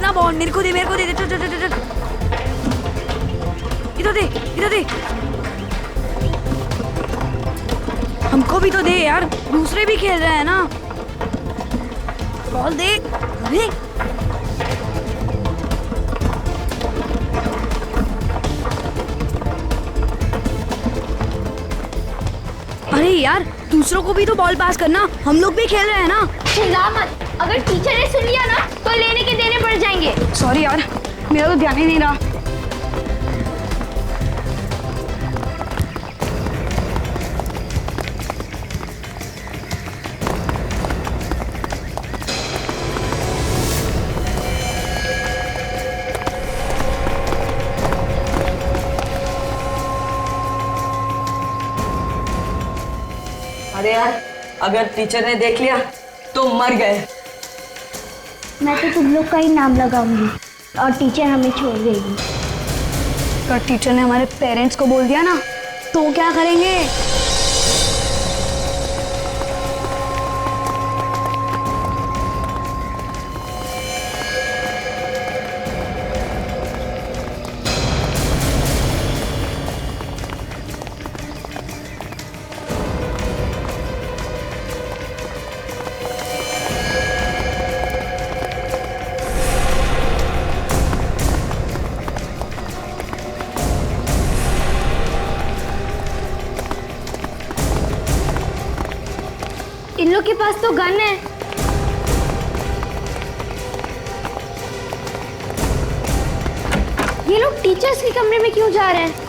ना बॉल, मेरे को दे, मेरे को दे, चल चल चल चल, इधर दे, इधर दे, हमको भी तो दे यार, दूसरे भी खेल रहे हैं ना। बॉल दे, अरे अरे यार, दूसरों को भी तो बॉल पास करना, हम लोग भी खेल रहे हैं ना। चिल्ला मत, अगर टीचर ने सुन लिया ना तो लेने के देने पड़ जाएंगे। सॉरी यार, मेरा तो ध्यान ही नहीं रहा। अरे यार, अगर टीचर ने देख लिया तो मर गए। मैं तो तुम लोग का ही नाम लगाऊंगी और टीचर हमें छोड़ देगी। अगर टीचर ने हमारे पेरेंट्स को बोल दिया ना तो क्या करेंगे? इन लोग के पास तो गन है। ये लोग टीचर्स के कमरे में क्यों जा रहे हैं?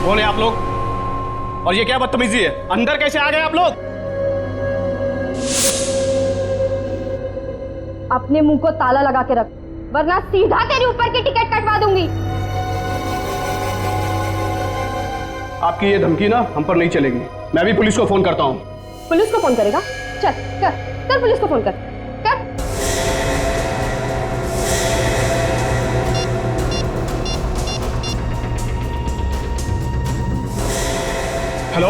कौन है आप लोग? और ये क्या बदतमीजी है? अंदर कैसे आ गए आप लोग? अपने मुंह को ताला लगा के रख, वरना सीधा तेरे ऊपर की टिकट कटवा दूंगी। आपकी ये धमकी ना हम पर नहीं चलेगी। मैं भी पुलिस को फोन करता हूँ। पुलिस को फोन करेगा? चल कर, कर पुलिस को फोन कर, कर। हेलो,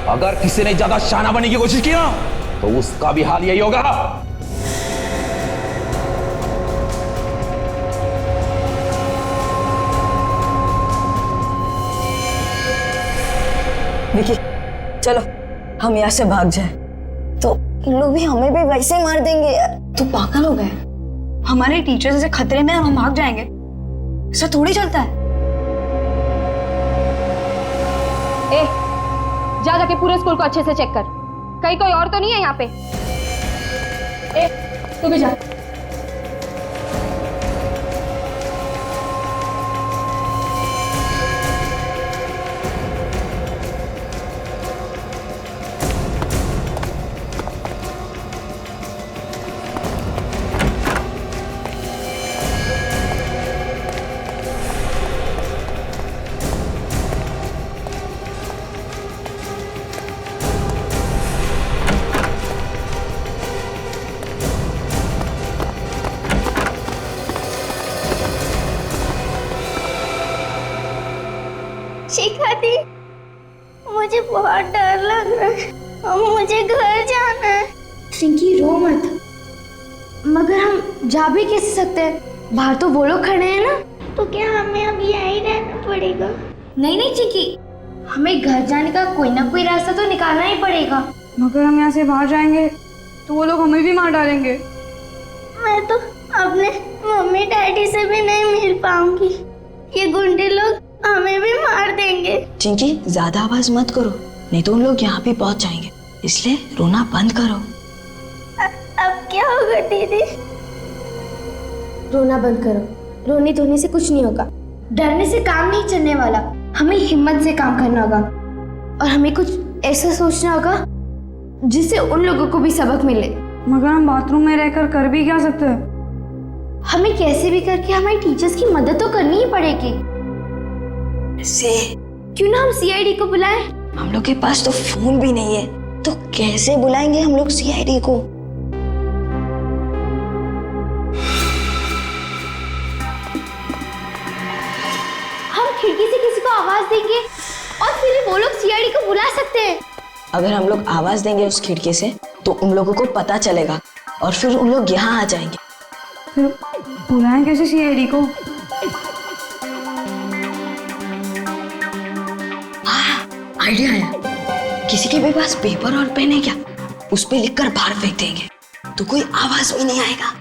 अगर किसी ने ज्यादा शाना बनने की कोशिश की ना तो उसका भी हाल यही होगा। विकी, चलो हम यहाँ से भाग जाएं। तो इन लोग भी हमें भी वैसे ही मार देंगे यार। तो पागल हो गए? हमारे टीचर जैसे खतरे में हम भाग जाएंगे? ऐसा थोड़ी चलता है। ए, जा जाके पूरे स्कूल को अच्छे से चेक कर, कहीं कोई और तो नहीं है यहाँ पे। ए, तू भी जा। शिखा दी, मुझे बहुत डर लग रहा है और मुझे घर जाना है। चिंकी रो मत, मगर हम जा भी कैसे सकते हैं? बाहर तो वो लोग खड़े हैं ना। तो क्या हमें अब यहीं रहना पड़ेगा? नहीं नहीं चिंकी, हमें घर जाने का कोई ना कोई रास्ता तो निकालना ही पड़ेगा। मगर हम यहाँ से बाहर जाएंगे तो वो लोग हमें भी मार डालेंगे। मैं तो अपने मम्मी डैडी से भी नहीं मिल पाऊंगी, ये गुंडे लोग हमें भी मार देंगे। चिंकी, ज्यादा आवाज मत करो, नहीं तो उन लोग यहाँ भी पहुंच जाएंगे, इसलिए रोना बंद करो। अब क्या होगा दीदी? रोना बंद करो, रोने धोने से कुछ नहीं होगा, डरने से काम नहीं चलने वाला। हमें हिम्मत से काम करना होगा और हमें कुछ ऐसा सोचना होगा जिससे उन लोगों को भी सबक मिले। मगर हम बाथरूम में रहकर कर भी क्या सकते हैं? हमें कैसे भी करके हमारे टीचर्स की मदद तो करनी ही पड़ेगी। से क्यों ना हम सीआईडी को बुलाएं? हम लोग के पास तो फोन भी नहीं है, तो कैसे बुलाएंगे हम लोग सीआईडी को? हम खिड़की से किसी को आवाज देंगे और फिर वो लोग सीआईडी को बुला सकते हैं। अगर हम लोग आवाज देंगे उस खिड़की से तो उन लोगों को पता चलेगा और फिर उन लोग यहाँ आ जाएंगे। फिर बुलाएं कैसे सीआईडी को? आइडिया आया। किसी के भी पास पेपर और पेन है क्या? उस पे लिखकर बाहर फेंक देंगे तो कोई आवाज भी नहीं आएगा।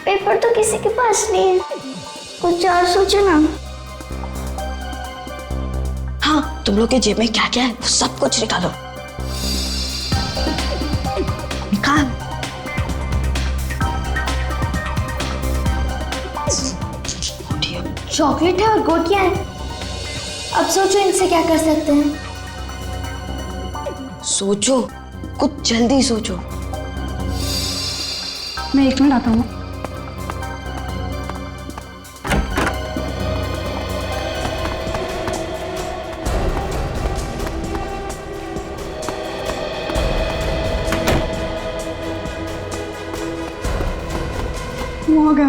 पेपर तो किसी के पास नहीं है, कुछ और सोचो ना। हाँ, तुम लोग के जेब में क्या क्या है वो सब कुछ निकालो। निकाल। चॉकलेट है और गोटियां हैं। अब सोचो इनसे क्या कर सकते हैं। सोचो, कुछ जल्दी सोचो। मैं 1 मिनट आता हूँ। वो आ गया।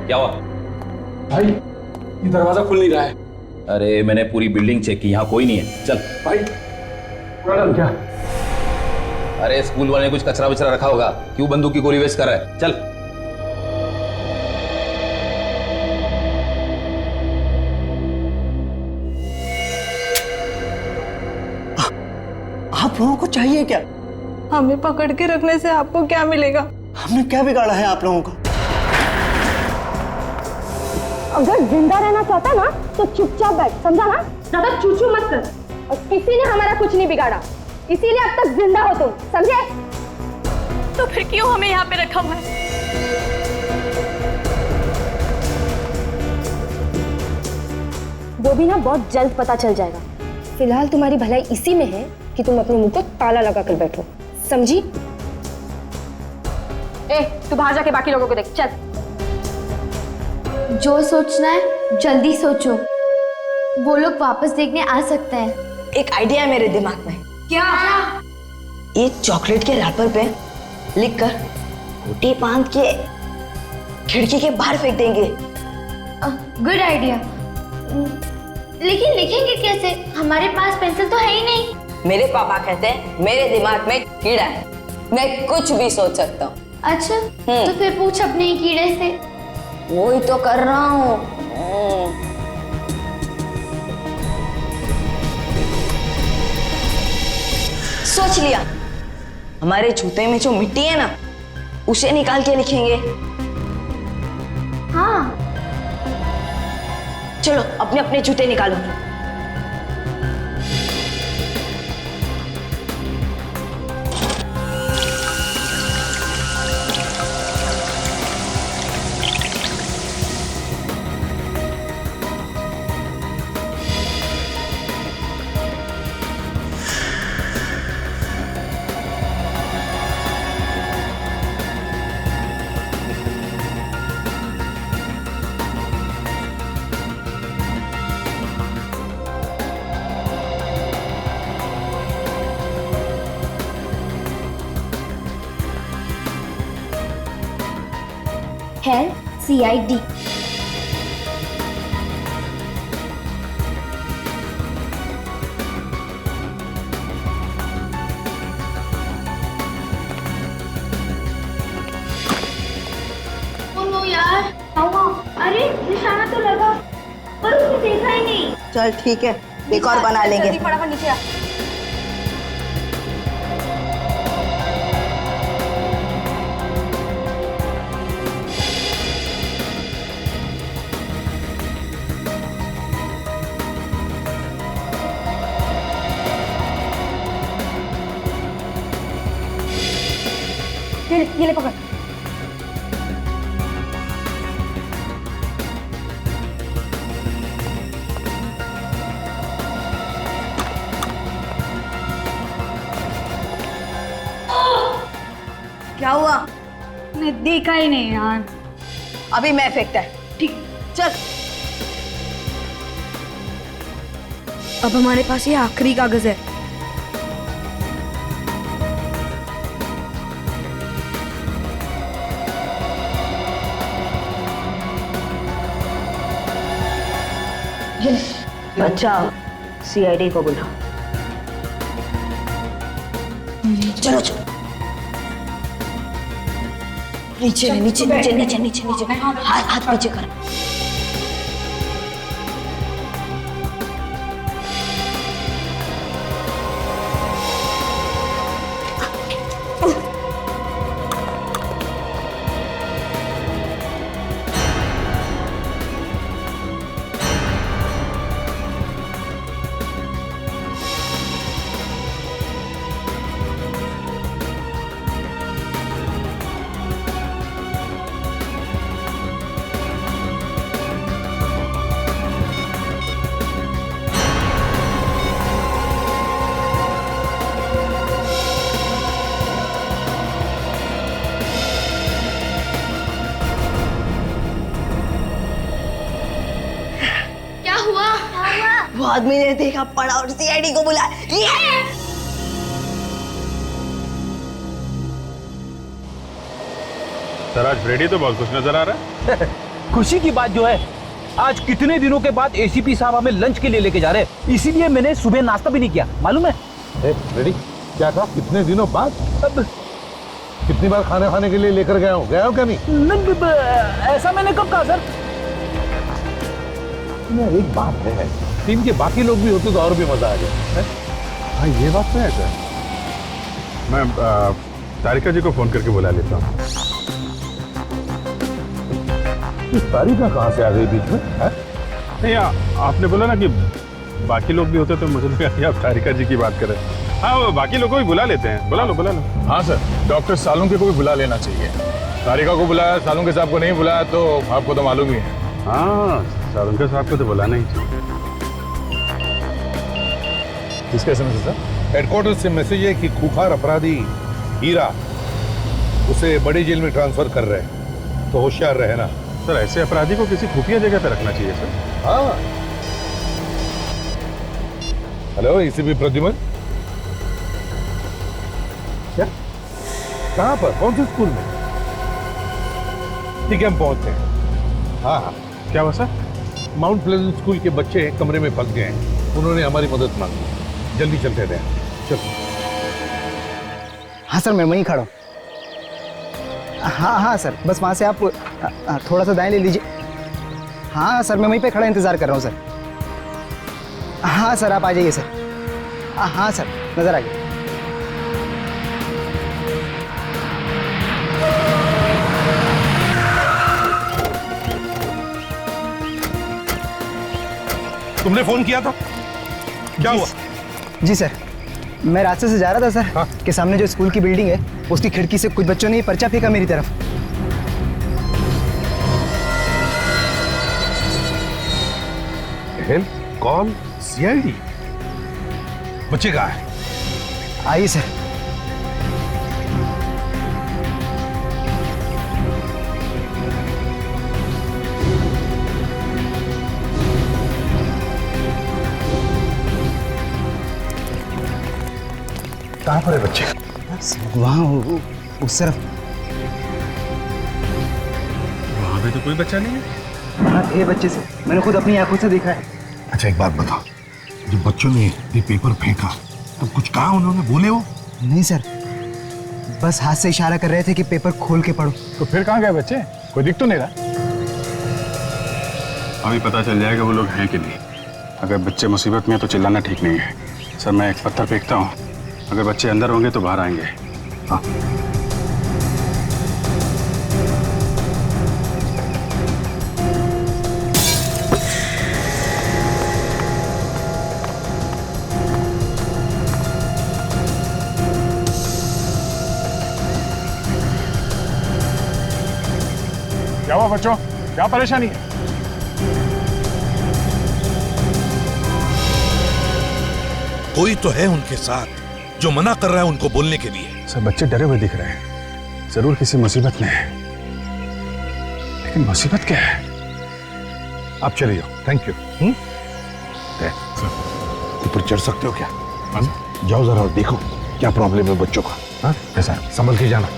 क्या हुआ? भाई ये दरवाजा खुल नहीं रहा है। अरे मैंने पूरी बिल्डिंग चेक की, यहाँ कोई नहीं है। चल भाई मैडम क्या? अरे स्कूल वाले ने कुछ कचरा वचरा रखा होगा, क्यों बंदूक की गोली वेस्ट कर रहा है? चल। आप लोगों को चाहिए क्या? हमें पकड़ के रखने से आपको क्या मिलेगा? हमने क्या बिगाड़ा है आप लोगों का? अगर जिंदा रहना चाहता ना तो चुपचाप बैठ, समझा ना? ज्यादा चूचू मत कर। और किसी ने हमारा कुछ नहीं बिगाड़ा, इसीलिए अब तक जिंदा हो तुम, समझे? तो फिर क्यों हमें यहाँ पे रखा हुआ है? वो भी ना बहुत जल्द पता चल जाएगा। फिलहाल तुम्हारी भलाई इसी में है कि तुम अपने मुंह को ताला लगा कर बैठो, समझी? ए, तू बाहर जाके बाकी लोगों को देख, चल। जो सोचना है जल्दी सोचो, वो लोग वापस देखने आ सकते हैं। एक आइडिया है मेरे दिमाग में। क्या? एक चॉकलेट के रैपर पे लिखकर गोटी बांध के खिड़की के बाहर फेंक देंगे। Good idea. लेकिन लिखेंगे कैसे? हमारे पास पेंसिल तो है ही नहीं। मेरे पापा कहते हैं मेरे दिमाग में कीड़ा है, मैं कुछ भी सोच सकता हूँ। अच्छा, तो फिर पूछ अपने ही कीड़े से। वो ही तो कर रहा हूँ। सोच लिया, हमारे जूते में जो मिट्टी है ना उसे निकाल के लिखेंगे। हाँ, चलो अपने अपने जूते निकालो। है CID। नो यार, अरे निशाना तो लगा पर उसने देखा ही नहीं। चल ठीक है, एक और बना लेंगे। फटाफट नीचे आ। ये ले पकड़। क्या हुआ? मैं देखा ही नहीं यार। अभी मैं फेंकता है। ठीक, चल। अब हमारे पास ये आखिरी कागज है। बच्चा सीआईडी को बुलाओ। चलो चलो नीचे नीचे नीचे नीचे नीचे नीचे हाथ पीछे कर। वो आदमी ने देखा, पड़ा और सीआईडी को बुलाया। सर आज फ्रेडी तो बहुत खुश नजर आ रहा है। खुशी की बात जो है, आज कितने दिनों के बाद एसीपी साहब हमें लंच के लिए लेके जा रहे हैं, इसीलिए मैंने सुबह नाश्ता भी नहीं किया, मालूम है? फ्रेडी क्या कहा, कितने दिनों बाद? अब कितनी बार खाने खाने के लिए लेकर गया हूँ क्या नहीं? ऐसा मैंने कब कहा सर? एक बात है, टीम के बाकी लोग भी होते तो और भी मजा आ जाए। हाँ ये बात तो है सर। मैं तारिका जी को फोन करके बुला लेता हूँ। तारिका कहाँ से आ गई बीच में? नहीं आपने बोला ना कि बाकी लोग भी होते तो मुझे लगा कि आप तारिका जी की बात कर रहे हैं। हाँ वो बाकी लोगों को भी बुला लेते हैं, बुला लो। हाँ सर, डॉक्टर सालुंके को भी बुला लेना चाहिए। तारिका को बुलाया, सालुंके साहब को नहीं बुलाया तो आपको तो मालूम ही है। हाँ सालुंके साहब को तो बुलाना ही चाहिए। किसका एसएमएस है सर? हेडक्वार्टर से मैसेज है कि खूंखार अपराधी हीरा उसे बड़ी जेल में ट्रांसफर कर रहे हैं, तो होशियार रहे ना। सर ऐसे अपराधी को किसी खुफिया जगह पे रखना चाहिए सर। हाँ हेलो एसीपी प्रद्युमन, क्या कहाँ पर, कौन से स्कूल में? ठीक है हम पहुंचते हैं। हाँ क्या हुआ सर? माउंट प्लेजेंट स्कूल के बच्चे कमरे में फंस गए हैं, उन्होंने हमारी मदद मांगी, जल्दी चलते हैं। चलो। हाँ सर मैं वहीं खड़ा हूँ। हाँ सर, बस वहाँ से आप थोड़ा सा दाएं ले लीजिए। हाँ सर मैं वहीं पे खड़ा इंतज़ार कर रहा हूँ सर। हाँ सर आप आ जाइए सर। हाँ सर नज़र आ गया। तुमने फोन किया था, क्या हुआ? जी सर, मैं रास्ते से जा रहा था सर। हाँ? के सामने जो स्कूल की बिल्डिंग है उसकी खिड़की से कुछ बच्चों ने पर्चा फेंका मेरी तरफ। हेल्प कॉल सीआईडी, बच्चे कहाँ है? आइए सर। कहाँ पर है बच्चे? वहाँ उस तरफ। वहाँ पे तो कोई बच्चा नहीं है। वहाँ थे बच्चे से, मैंने खुद अपनी आंखों से देखा है। अच्छा एक बात बताओ, जब बच्चों ने ये पेपर फेंका तो कुछ कहा उन्होंने, बोले वो? नहीं सर, बस हाथ से इशारा कर रहे थे कि पेपर खोल के पढ़ो। तो फिर कहाँ गए बच्चे? कोई दिख तो नहीं रहा। अभी पता चल जाएगा वो लोग हैं कि नहीं। अगर बच्चे मुसीबत में हैं तो चिल्लाना ठीक नहीं है। सर मैं एक पत्थर फेंकता हूँ, अगर बच्चे अंदर होंगे तो बाहर आएंगे। हाँ क्या हुआ बच्चों, क्या परेशानी है? कोई तो है उनके साथ जो मना कर रहा है उनको बोलने के लिए। सब बच्चे डरे हुए दिख रहे हैं, जरूर किसी मुसीबत में है। लेकिन मुसीबत क्या है? आप चले जाओ, थैंक यू। ऊपर चढ़ सकते हो क्या? जाओ जरा और देखो क्या प्रॉब्लम है बच्चों का। हाँ ऐसा संभल के जाना।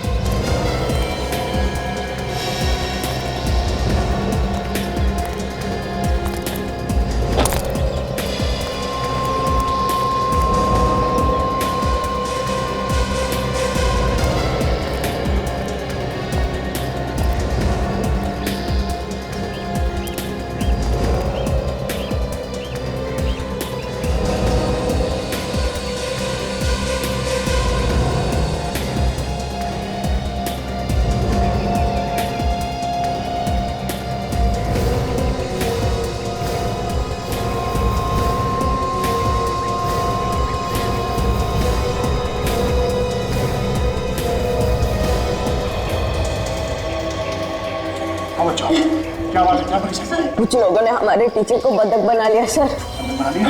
क्या बात है, क्या परेशानी? कुछ लोगों ने हमारे टीचर को बंधक बना लिया सर। बना लिया?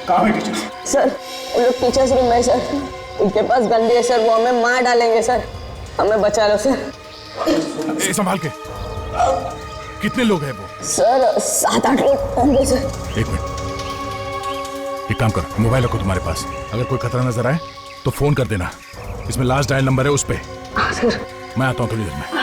कहाँ है टीचर? सर वो लोग टीचर्स रूम में सर, उनके पास गंदी है सर, वो हमें मार डालेंगे सर, हमें बचा लो सर। संभाल के। कितने लोग हैं वो? सर 7-8 लोग होंगे सर। एक मिनट, एक काम कर, मोबाइल रखो तुम्हारे पास, अगर कोई खतरा नजर आए तो फोन कर देना, इसमें लास्ट डायल नंबर है उस पे। सर मैं आता हूँ थोड़ी देर में।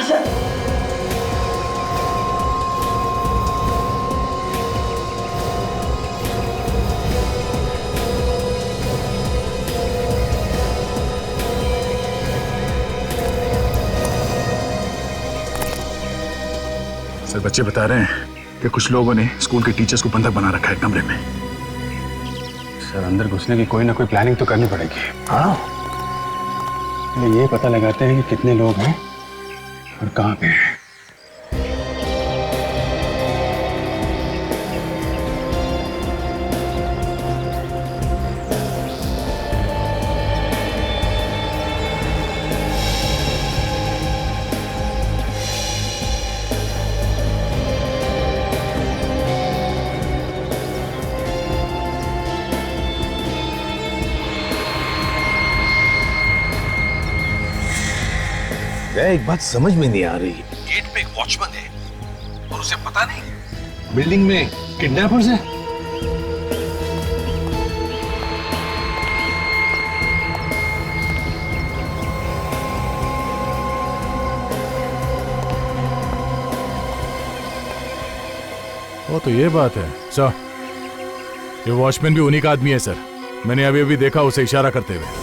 सर बच्चे बता रहे हैं कि कुछ लोगों ने स्कूल के टीचर्स को बंधक बना रखा है कमरे में। सर अंदर घुसने की कोई ना कोई प्लानिंग तो करनी पड़ेगी। हाँ ये पता लगाते हैं कि कितने लोग हैं और कहाँ पे हैं। एक बात समझ में नहीं आ रही, गेट पे एक वॉचमैन है और उसे पता नहीं बिल्डिंग में किडनैपर्स हैं। वो तो ये बात है सर, ये वॉचमैन भी उन्हीं का आदमी है सर, मैंने अभी अभी देखा उसे इशारा करते हुए।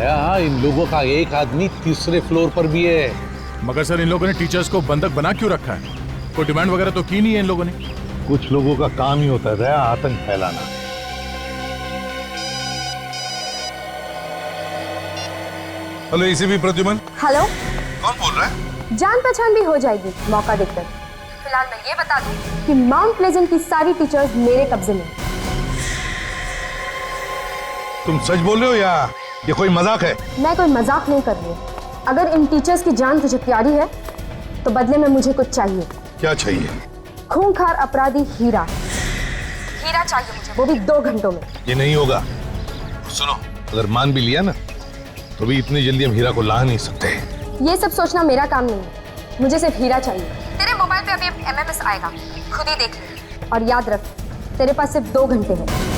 हाँ, इन लोगों का एक आदमी तीसरे फ्लोर पर भी है। मगर सर इन लोगों ने टीचर्स को बंधक बना क्यों रखा है? कोई डिमांड वगैरह तो की नहीं है इन लोगों ने। कुछ लोगों का काम ही होता है आतंक फैलाना। Hello ACP Pradyuman. हेलो, कौन बोल रहा है? जान पहचान भी हो जाएगी मौका देखकर। फिलहाल मैं ये बता दूं कि माउंट प्लेजेंट की सारी टीचर्स मेरे कब्जे में। तुम सच बोल रहे हो या ये कोई मजाक है? मैं कोई मजाक नहीं कर रही। अगर इन टीचर्स की जान तुझे प्यारी है तो बदले में मुझे कुछ चाहिए। क्या चाहिए? खूंखार अपराधी हीरा चाहिए मुझे, वो भी 2 घंटों में। ये नहीं होगा। सुनो, अगर मान भी लिया ना तो भी इतनी जल्दी हम हीरा को ला नहीं सकते। ये सब सोचना मेरा काम नहीं है, मुझे सिर्फ हीरा चाहिए। तेरे मोबाइल पे अभी MMS आएगा, खुद ही देख ले। और याद रख, तेरे पास सिर्फ 2 घंटे हैं।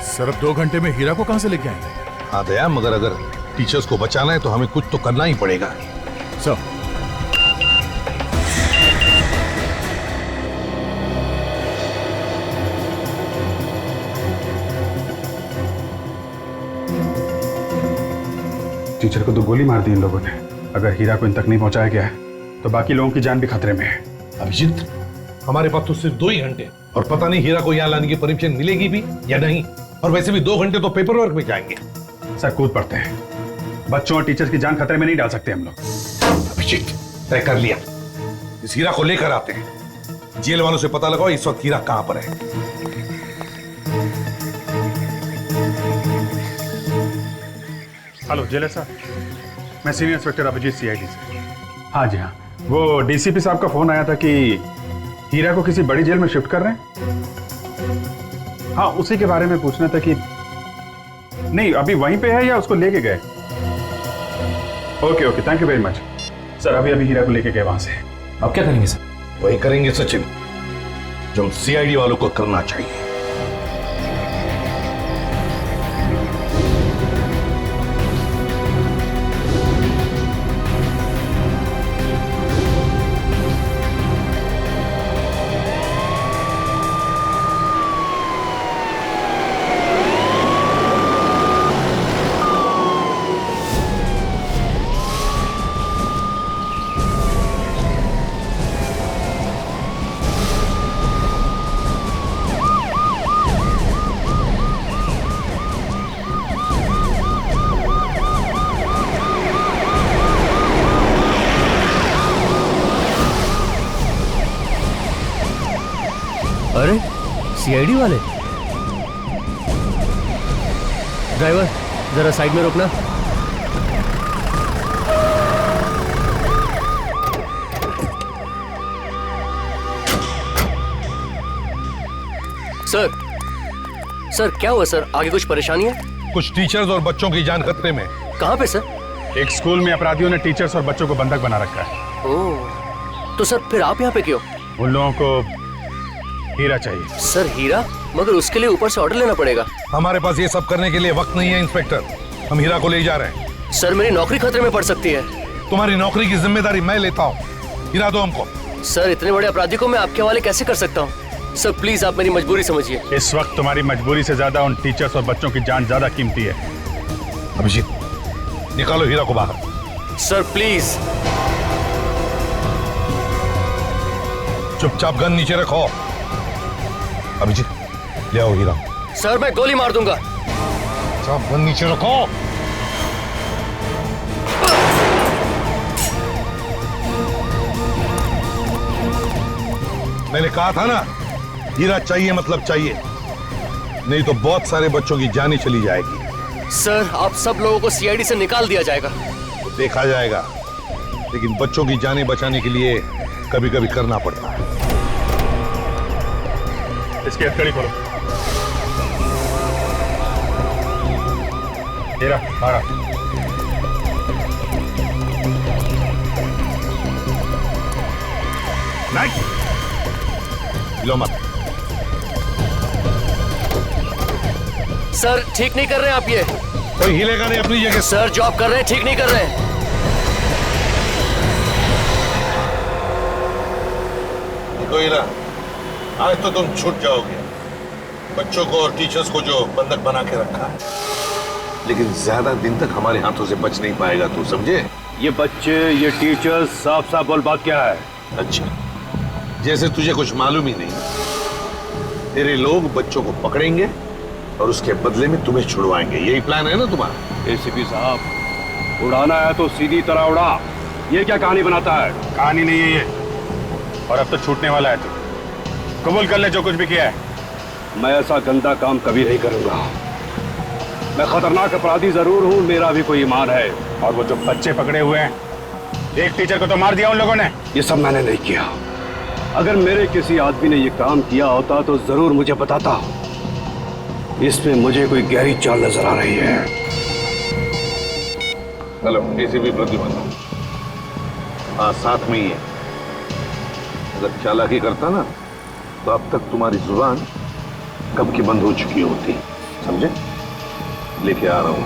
सर अब 2 घंटे में हीरा को कहां से लेके आएंगे? हाँ दया, मगर अगर टीचर्स को बचाना है तो हमें कुछ तो करना ही पड़ेगा। सर टीचर को तो गोली मार दी इन लोगों ने। अगर हीरा को इन तक नहीं पहुंचाया गया है तो बाकी लोगों की जान भी खतरे में है। अभिजीत, हमारे पास तो सिर्फ 2 ही घंटे और पता नहीं हीरा को यहाँ लाने की परमिशन मिलेगी भी या नहीं। और वैसे भी 2 घंटे तो पेपर वर्क में जाएंगे। सर कूद पड़ते हैं, बच्चों और टीचर्स की जान खतरे में नहीं डाल सकते हम लोग। अभिजीत तय कर लिया, इस हीरा को लेकर आते हैं। जेल वालों से पता लगाओ इस वक्त हीरा कहां पर है। हेलो जेलर साहब, मैं सीनियर इंस्पेक्टर अभिजीत सीआईडी से। हाँ जी हाँ, वो डीसीपी साहब का फोन आया था कि हीरा को किसी बड़ी जेल में शिफ्ट कर रहे हैं। हाँ उसी के बारे में पूछना था कि नहीं अभी वहीं पे है या उसको लेके गए। Okay okay, thank you very much sir. अभी अभी हीरा को लेके गए वहां से। अब क्या करेंगे सर? वही करेंगे सचिन जो सीआईडी वालों को करना चाहिए। अरे सीआईडी वाले। ड्राइवर जरा साइड में रोकना। सर क्या हुआ सर? आगे कुछ परेशानी है? कुछ टीचर्स और बच्चों की जान खतरे में। कहाँ पे सर? एक स्कूल में अपराधियों ने टीचर्स और बच्चों को बंधक बना रखा है। ओह, तो सर फिर आप यहाँ पे क्यों? उन लोगों को हीरा चाहिए। सर हीरा? मगर उसके लिए ऊपर से ऑर्डर लेना पड़ेगा। हमारे पास ये सब करने के लिए वक्त नहीं है इंस्पेक्टर। हम हीरा को ले जा रहे हैं। सर मेरी नौकरी खतरे में पड़ सकती है। तुम्हारी नौकरी की जिम्मेदारी मैं लेता हूँ। हीरा दो हमको। सर इतने बड़े अपराधी को मैं आपके हवाले कैसे कर सकता हूँ? सर प्लीज आप मेरी मजबूरी समझिए। इस वक्त तुम्हारी मजबूरी से ज्यादा उन टीचर्स और बच्चों की जान ज्यादा कीमती है। अभिजीत निकालो हीरा को बाहर। Sir please. चुपचाप गन नीचे रखो। अभिजीत ले आओ हीरा। सर मैं गोली मार दूंगा। चुप गन नीचे रखो। मैंने कहा था ना हीरा चाहिए मतलब चाहिए, नहीं तो बहुत सारे बच्चों की जान ही चली जाएगी। सर आप सब लोगों को सीआईडी से निकाल दिया जाएगा। तो देखा जाएगा, लेकिन बच्चों की जानें बचाने के लिए कभी कभी करना पड़ता है। इसकी हथकड़ी खोलो। हीरा मारा। नहीं लो मत। सर ठीक नहीं कर रहे हैं आप ये। कोई हिलेगा नहीं अपनी जगह। सर जो आप कर रहे हैं ठीक नहीं कर रहे हैं। देखो हीरा, आज तो तुम छूट जाओगे। बच्चों को और टीचर्स को जो बंधक बना के रखा है, लेकिन ज्यादा दिन तक हमारे हाथों से बच नहीं पाएगा, तू समझे? ये बच्चे, ये टीचर्स, साफ साफ बोल बात क्या है? अच्छा, जैसे तुझे कुछ मालूम ही नहीं। तेरे लोग बच्चों को पकड़ेंगे और उसके बदले में तुम्हें छुड़वाएंगे। यही प्लान है ना तुम्हारा? एसीपी साहब, उड़ाना है तो सीधी तरह उड़ा। ये क्या कहानी बनाता है? कहानी नहीं है ये, और अब तो छूटने वाला है। तू कबूल कर ले जो कुछ भी किया है। मैं ऐसा गंदा काम कभी नहीं करूंगा। मैं खतरनाक अपराधी जरूर हूं, मेरा भी कोई ईमान है। और वो जो बच्चे पकड़े हुए हैं, एक टीचर को तो मार दिया उन लोगों ने। ये सब मैंने नहीं किया। अगर मेरे किसी आदमी ने ये काम किया होता तो जरूर मुझे बताता। इसमें मुझे कोई गहरी चाल नजर आ रही है। Hello ACP Pradyuman. हाँ साथ में ही है। अगर चालाकी करता ना तो अब तक तुम्हारी जुबान कब की बंद हो चुकी होती, समझे? लेके आ रहा हूं।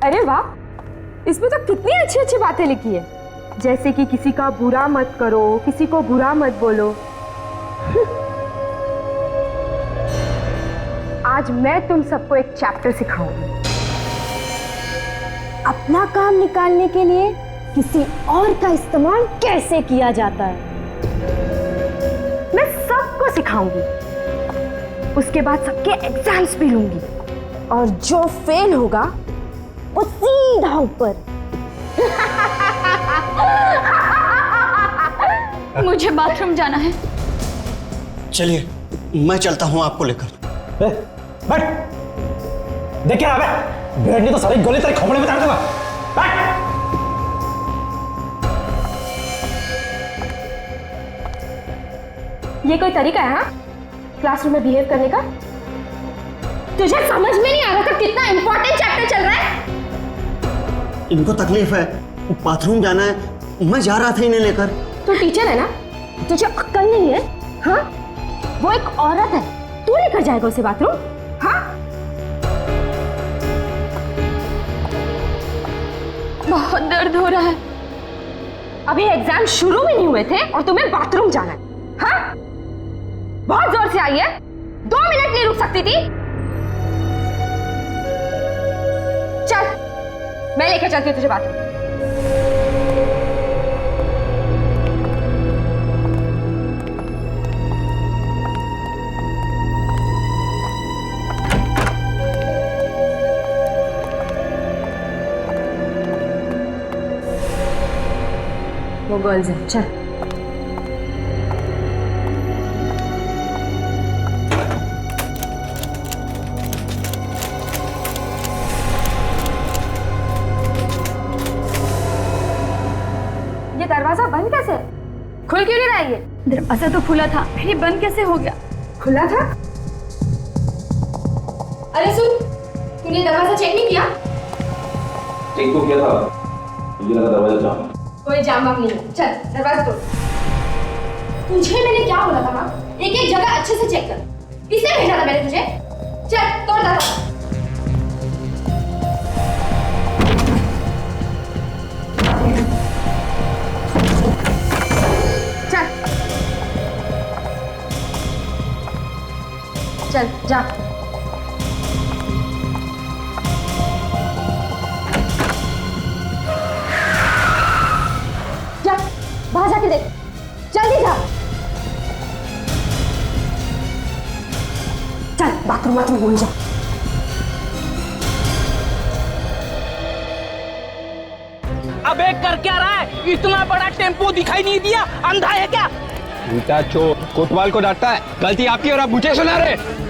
अरे वाह, इसमें तो कितनी अच्छी अच्छी बातें लिखी है, जैसे कि किसी का बुरा मत करो, किसी को बुरा मत बोलो। आज मैं तुम सबको एक चैप्टर सिखाऊंगी। अपना काम निकालने के लिए किसी और का इस्तेमाल कैसे किया जाता है, मैं सबको सिखाऊंगी। उसके बाद सबके एग्जाम्स भी लूंगी और जो फेल होगा वो सीधा ऊपर। मुझे बाथरूम जाना है। चलिए मैं चलता हूँ आपको लेकर। बैठ देख क्या है, बैठने तो सारी गोली तेरे खोपड़े में डाल दूंगा। बैठ। ये कोई तरीका है हाँ क्लासरूम में बिहेव करने का? तुझे समझ में नहीं आ रहा था कितना इंपॉर्टेंट चैप्टर चल रहा है? इनको तकलीफ है, बाथरूम जाना है, मैं जा रहा था इन्हें लेकर। तू टीचर है ना, तुझे अक्ल नहीं है? हाँ वो एक औरत है, तू लेकर जाएगा उसे बाथरूम? हाँ बहुत दर्द हो रहा है। अभी एग्जाम शुरू भी नहीं हुए थे और तुम्हें बाथरूम जाना है? हाँ बहुत जोर से आई है, 2 मिनट नहीं रुक सकती थी? चल मैं लेकर चलती हूँ तुझे बाथरूम। वो गर्ल्स है, चल। ये दरवाजा बंद कैसे? खुल क्यों नहीं रहा है ये? दरवाजा तो खुला था, फिर ये बंद कैसे हो गया? खुला था? अरे सुन, तूने दरवाजा चेक नहीं किया? चेक तो किया था, मुझे लगा दरवाजा जाम। कोई जाम वाम नहीं है, चल दरवाजा तोड़। तुझे मैंने क्या बोला था ना, एक एक जगह अच्छे से चेक कर। किसने भेजा था मैंने तुझे? चल तोड़ दरवाजा। चल जा। जा बाहर जाके देख, जल्दी जा। चल बाथरूम भूल जा। अबे कर क्या रहा है? इतना बड़ा टेम्पो दिखाई नहीं दिया? अंधा है क्या? उल्टा चोर कोतवाल को डांटता है, गलती आपकी और आप मुझे सुना रहे।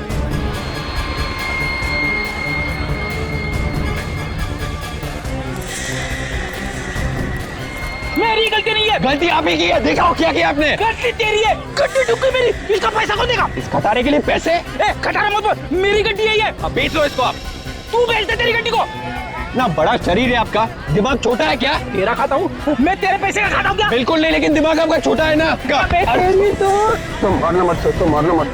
मेरी गलती नहीं है। गलती आप ही की है, दिखाओ क्या किया आपने। गलती तेरी है, गड्डी डुक गई मेरी। इसका पैसा कौन देगा? इस खटारे के लिए पैसे? ए खटारा मत बोल, मेरी गड्डी है ये। अब बेच लो इसको आप। तू बेच दे तेरी गड्डी को। ना बड़ा शरीर है आपका, दिमाग छोटा है क्या? तेरा खाता हूँ मैं, तेरे पैसे का खाता हूँ क्या? बिल्कुल नहीं, लेकिन दिमाग आपका छोटा है ना। तेरी तो मारना मत, तो मारना मत।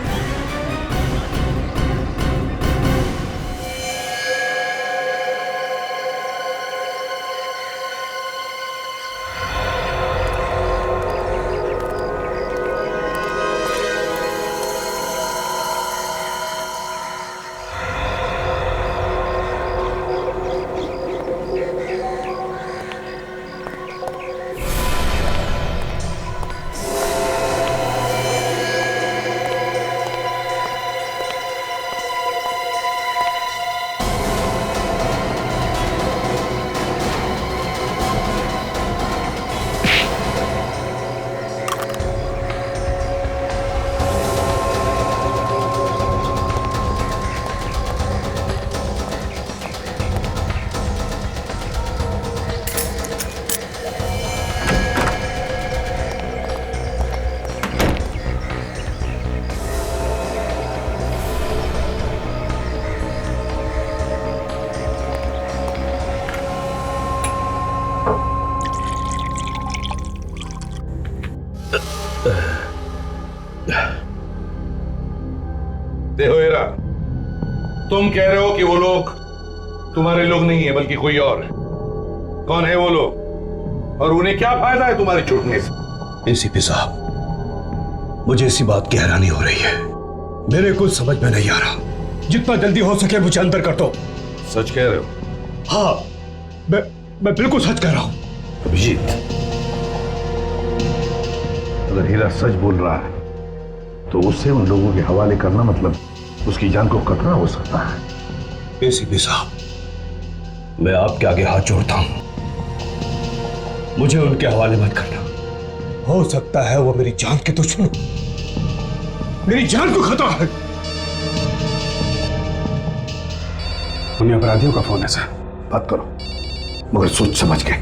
देखो हीरा, तुम कह रहे हो कि वो लोग तुम्हारे लोग नहीं है बल्कि कोई और। कौन है वो लोग और उन्हें क्या फायदा है तुम्हारे छूटने से? एसीपी साहब, मुझे इसी बात की हैरानी हो रही है। मेरे कुछ समझ में नहीं आ रहा जितना जल्दी हो सके मुझे अंदर कर दो। सच कह रहे हो? हाँ, मैं बिल्कुल सच कह रहा हूं। अभिजीत, अगर हीरा सच बोल रहा है तो उसे उन लोगों के हवाले करना मतलब उसकी जान को खतरा हो सकता है। एसीपी साहब, मैं आपके आगे हाथ जोड़ता हूं, मुझे उनके हवाले मत करना। हो सकता है वो मेरी जान के दुश्मन, मेरी जान को खतरा है। उन्हें अपराधियों का फोन है सर। बात करो, मगर सोच समझ के।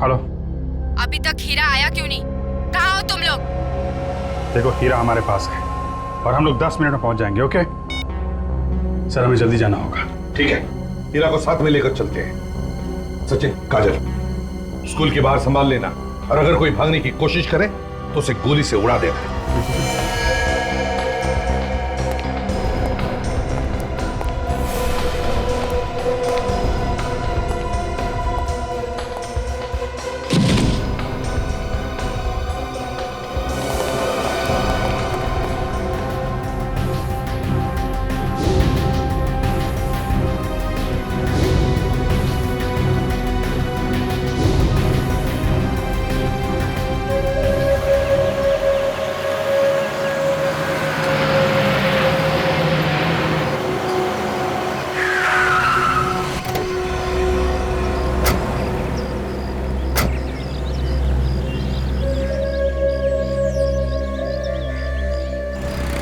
हेलो, अभी तक हीरा आया क्यों नहीं? कहाँ हो तुम लोग? देखो हीरा हमारे पास है और हम लोग 10 मिनट में पहुंच जाएंगे। ओके सर, हमें जल्दी जाना होगा। ठीक है, हीरा को साथ में लेकर चलते हैं। सचिन, काजल, स्कूल के बाहर संभाल लेना, और अगर कोई भागने की कोशिश करे तो उसे गोली से उड़ा देना।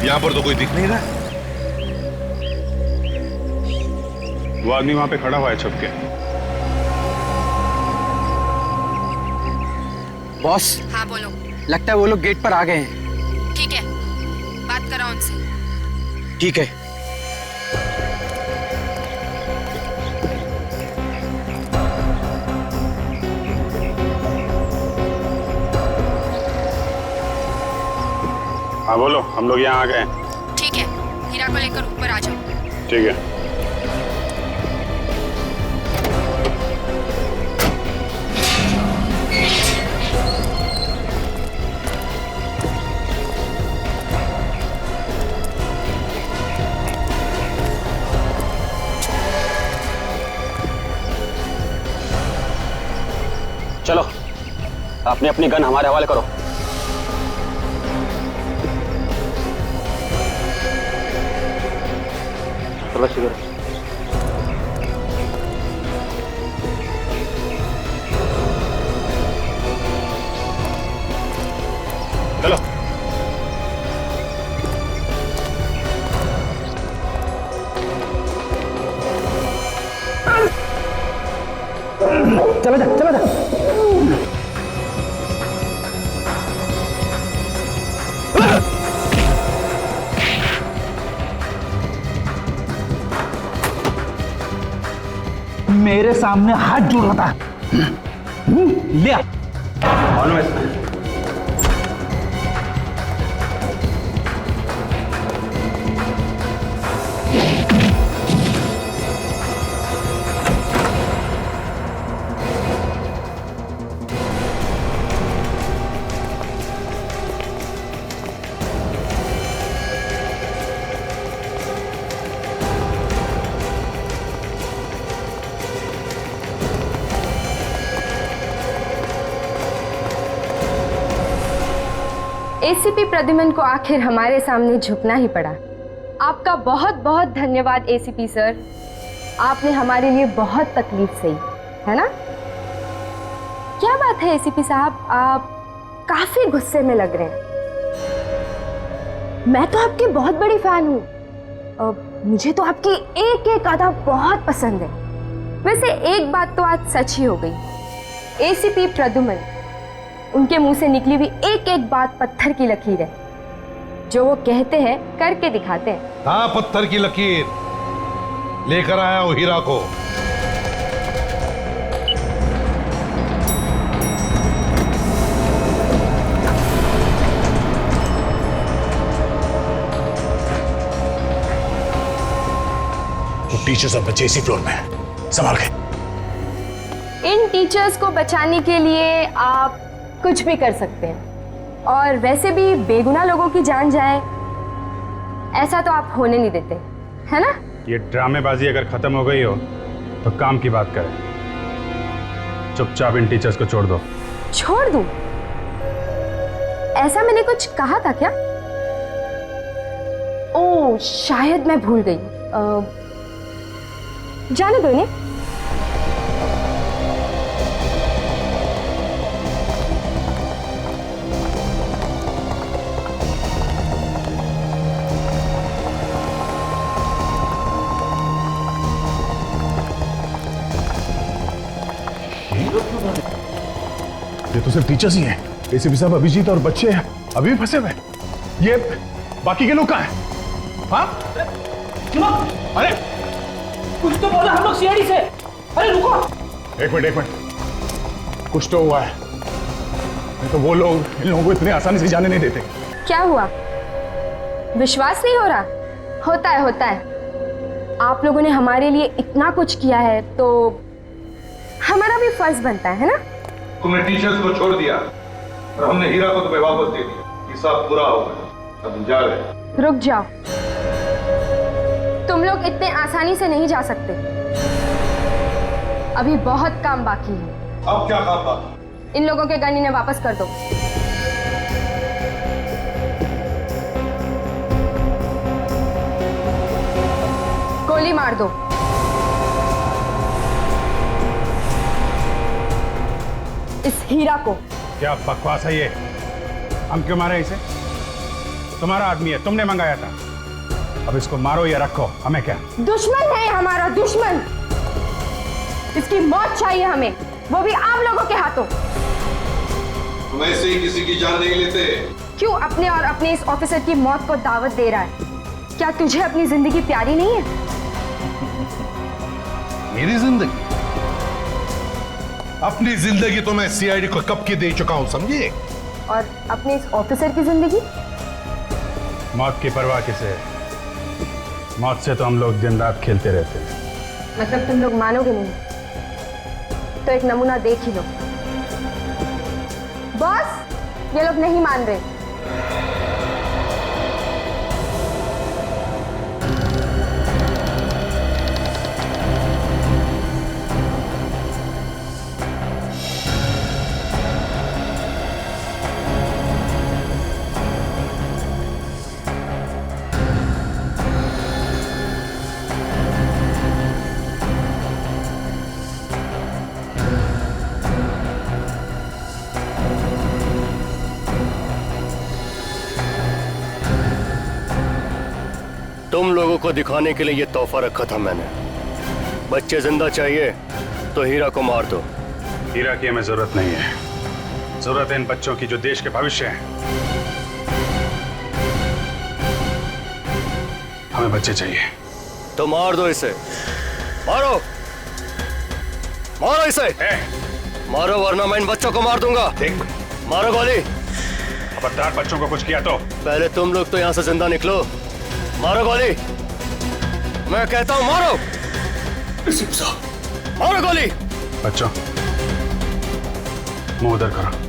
यहां पर तो कोई दिख नहीं रहा। वो आदमी वहां पे खड़ा हुआ है छुप के। बॉस, हाँ बोलो। लगता है वो लोग गेट पर आ गए हैं। ठीक है, बात करो उनसे। ठीक है। हाँ बोलो, हम लोग यहाँ आ गए हैं। ठीक है, हीरा को लेकर ऊपर आ जाओ। ठीक है। चलो, अपनी अपनी गन हमारे हवाले करो। तलाशी करो। चलो। चलो जा, चलो जा। मेरे सामने हाथ जोड़ रहा था। ले आ। एसीपी प्रद्युमन को आखिर हमारे सामने झुकना ही पड़ा। आपका बहुत बहुत धन्यवाद एसीपी सर, आपने हमारे लिए बहुत तकलीफ सही, है ना? क्या बात है एसीपी साहब, आप काफी गुस्से में लग रहे हैं। मैं तो आपकी बहुत बड़ी फैन हूँ, मुझे तो आपकी एक एक अदा बहुत पसंद है। वैसे एक बात तो आज सच ही हो गई, एसीपी प्रद्युमन, उनके मुंह से निकली हुई एक एक बात पत्थर की लकीर है। जो वो कहते हैं करके दिखाते हैं। हाँ, पत्थर की लकीर लेकर आया हूं हीरा को। टीचर्स और बच्चे इसी फ्लोर में हैं, संभाल के। इन टीचर्स को बचाने के लिए आप कुछ भी कर सकते हैं, और वैसे भी बेगुनाह लोगों की जान जाए ऐसा तो आप होने नहीं देते, है ना? ये ड्रामेबाजी अगर खत्म हो गई हो तो काम की बात करें। चुपचाप इन टीचर्स को छोड़ दो। छोड़ दूं? ऐसा मैंने कुछ कहा था क्या? ओह, शायद मैं भूल गई। जाने दो इन्हें। ये तो सिर्फ टीचर्स ही हैं। एसीपी साहब, अभिजीत और बच्चे अभी भी फंसे हुए। ये बाकी के लोग कहाँ हैं? हाँ? अरे कुछ तो बोला हम लोग सीआईडी से। अरे रुको, एक मिनट। कुछ तो हुआ है, नहीं तो वो लोग इन लोगों को इतने आसानी से जाने नहीं देते। क्या हुआ? विश्वास नहीं हो रहा? होता है। आप लोगों ने हमारे लिए इतना कुछ किया है तो हमारा भी फर्ज बनता है ना? तुमने टीचर्स को छोड़ दिया और हमने हीरा को तुम्हें वापस दे दिया। ये सब पूरा हो गया, अब जा रहे। रुक जाओ, तुम लोग इतने आसानी से नहीं जा सकते। अभी बहुत काम बाकी है। अब क्या काम बाकी? इन लोगों के गन इन्हें वापस कर दो। गोली मार दो। इस हीरा को। क्या बकवास है ये? हम क्यों मारे इसे? तुम्हारा आदमी है, तुमने मंगाया था। अब इसको मारो या रखो, हमें क्या? दुश्मन है हमारा, दुश्मन। इसकी मौत चाहिए हमें, वो भी आप लोगों के हाथों। तुम ऐसे ही किसी की जान नहीं लेते। क्यों अपने और अपने इस ऑफिसर की मौत को दावत दे रहा है? क्या तुझे अपनी जिंदगी प्यारी नहीं है? मेरी जिंदगी? अपनी जिंदगी तो मैं सीआईडी को कब की दे चुका हूं, समझिए। और अपने इस ऑफिसर की जिंदगी? मौत की परवाह किसे? मौत से तो हम लोग दिन रात खेलते रहते हैं। मतलब तुम लोग मानोगे नहीं? तो एक नमूना देख ही लो। बॉस, ये लोग नहीं मान रहे। तुम लोगों को दिखाने के लिए ये तोहफा रखा था मैंने। बच्चे जिंदा चाहिए तो हीरा को मार दो। हीरा की हमें जरूरत नहीं है। जरूरत है इन बच्चों की जो देश के भविष्य हैं। हमें बच्चे चाहिए। तो मार दो इसे। मारो, मारो इसे। मारो वरना मैं इन बच्चों को मार दूंगा। मारो गोली। खबरदार बच्चों को कुछ किया तो। पहले तुम लोग तो यहाँ से जिंदा निकलो। मारो गोली, मैं कहता हूँ मारो। मारो गोली। बच्चों, मुंह उधर करो।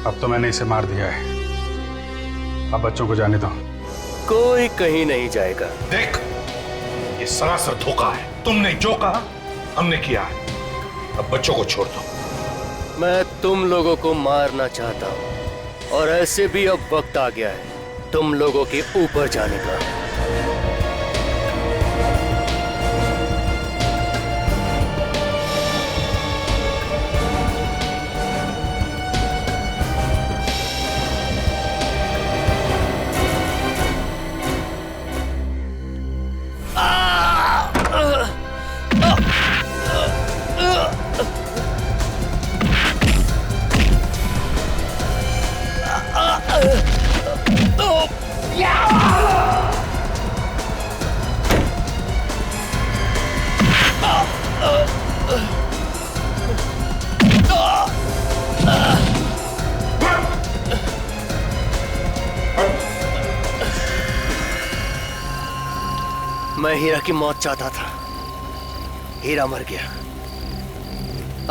अब तो मैंने इसे मार दिया है। अब बच्चों को जाने दो। कोई कहीं नहीं जाएगा। देख, ये सरासर धोखा है। तुमने जो कहा हमने किया है। अब बच्चों को छोड़ दो। मैं तुम लोगों को मारना चाहता हूं और ऐसे भी अब वक्त आ गया है तुम लोगों के ऊपर जाने का। मैं हीरा की मौत चाहता था, हीरा मर गया।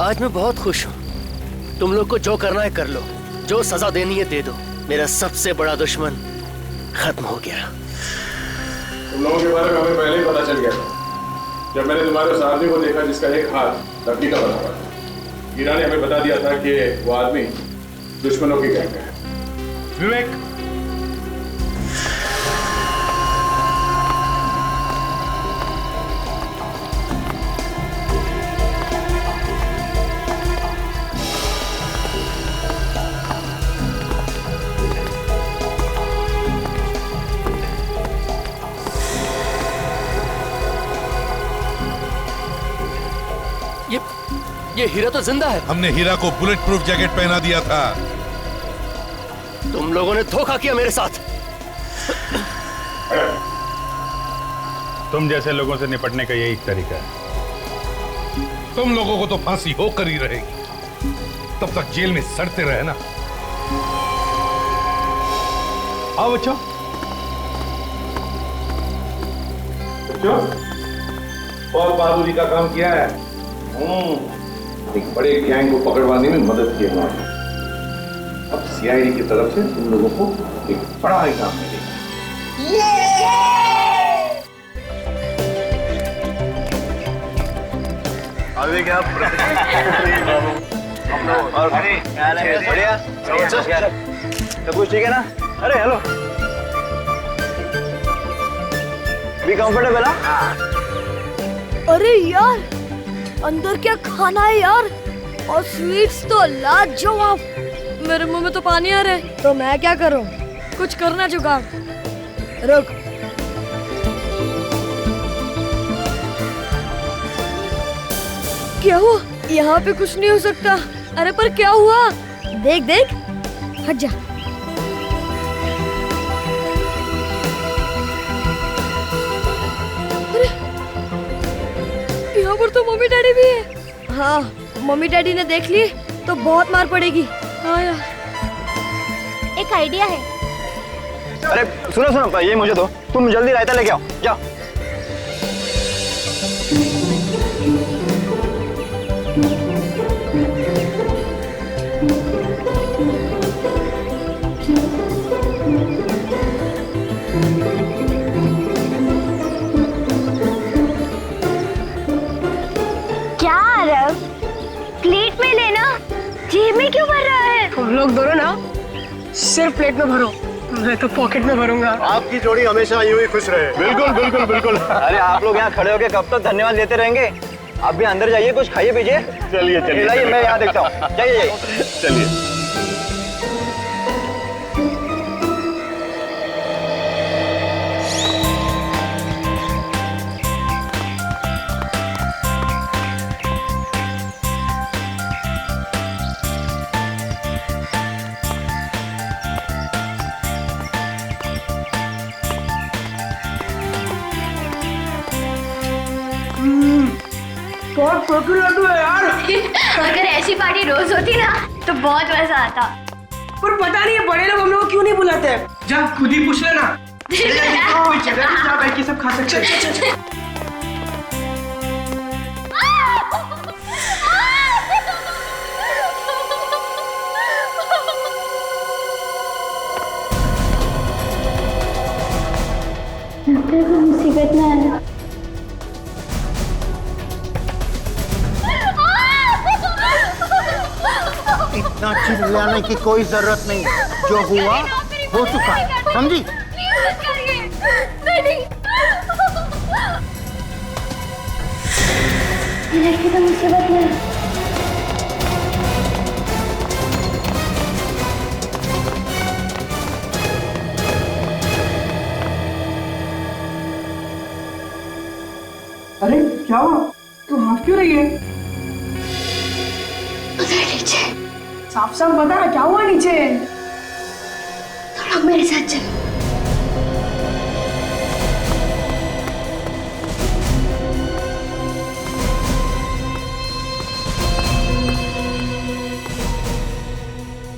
आज मैं बहुत खुश हूं। तुम लोग को जो करना है कर लो, जो सजा देनी है दे दो। मेरा सबसे बड़ा दुश्मन खत्म हो गया। तुम लोगों के बारे में हमें पहले ही पता चल गया था जब मैंने तुम्हारे उस आदमी को देखा जिसका एक हाथ लकड़ी का बना हुआ था। हीरा ने हमें बता दिया था कि वो आदमी दुश्मनों की गैंग है। विवेक, ये हीरा तो जिंदा है। हमने हीरा को बुलेट प्रूफ जैकेट पहना दिया था। तुम लोगों ने धोखा किया मेरे साथ। तुम जैसे लोगों से निपटने का यही तरीका है। तुम लोगों को तो फांसी होकर ही रहेगी, तब तक जेल में सड़ते रहे ना। आओ बच्चों। बहुत बहादुरी का काम किया है। एक बड़े गैंग को पकड़वाने में मदद की हमारी। अब सीआईडी की तरफ से तुम लोगों को एक बड़ा इनाम मिलेगा। अभी क्या और बढ़िया सब कुछ ठीक है ना? अरे हेलो, भी कंफर्टेबल है? अरे यार, अंदर क्या खाना है यार, और स्वीट्स तो लाजवाब। मेरे मुंह में तो पानी आ रहा है, तो मैं क्या करूं? कुछ करना जुगाड़। रुक, क्या हुआ? यहाँ पे कुछ नहीं हो सकता। अरे पर क्या हुआ? देख देख, हट जा। यहाँ पर तो मम्मी डैडी भी है। हाँ, मम्मी डैडी ने देख ली तो बहुत मार पड़ेगी। हाँ यार, एक आइडिया है। अरे सुनो सुनो, ये मुझे दो, तुम जल्दी रायता लेके आओ, जाओ। क्या आरव, प्लेट में लेना, जेब में क्यों भर रहा है? तुम लोग दोनों ना सिर्फ प्लेट में भरो, मैं तो पॉकेट में भरूंगा। आपकी जोड़ी हमेशा यूं ही खुश रहे। बिल्कुल बिल्कुल बिल्कुल। अरे आप लोग यहाँ खड़े होके कब तक धन्यवाद देते रहेंगे? आप भी अंदर जाइए, कुछ खाइए पीजिए। चलिए चलिए, लाइए, मैं यहाँ देखता हूँ। जाइए जाइए। चलिए। बहुत प्रोटीन लड्डू है यार। अगर ऐसी पार्टी रोज होती ना तो बहुत मजा आता। पर पता नहीं ये बड़े लोग हम लोग क्यों नहीं बुलाते? जा खुद ही पूछ लेना। कोई जगह नहीं जहाँ बैठ के सब खा सकते हैं। मुसीबत में आया। इतना चिल्लाने की कोई जरूरत नहीं, जो हुआ हो चुका, समझी? लड़की तो मुसीबत में। अरे क्या हुआ? तू हाफ क्यों रही है? उधर नीचे। साफ साफ बता ना, क्या हुआ नीचे? तुम लोग मेरे साथ चलो।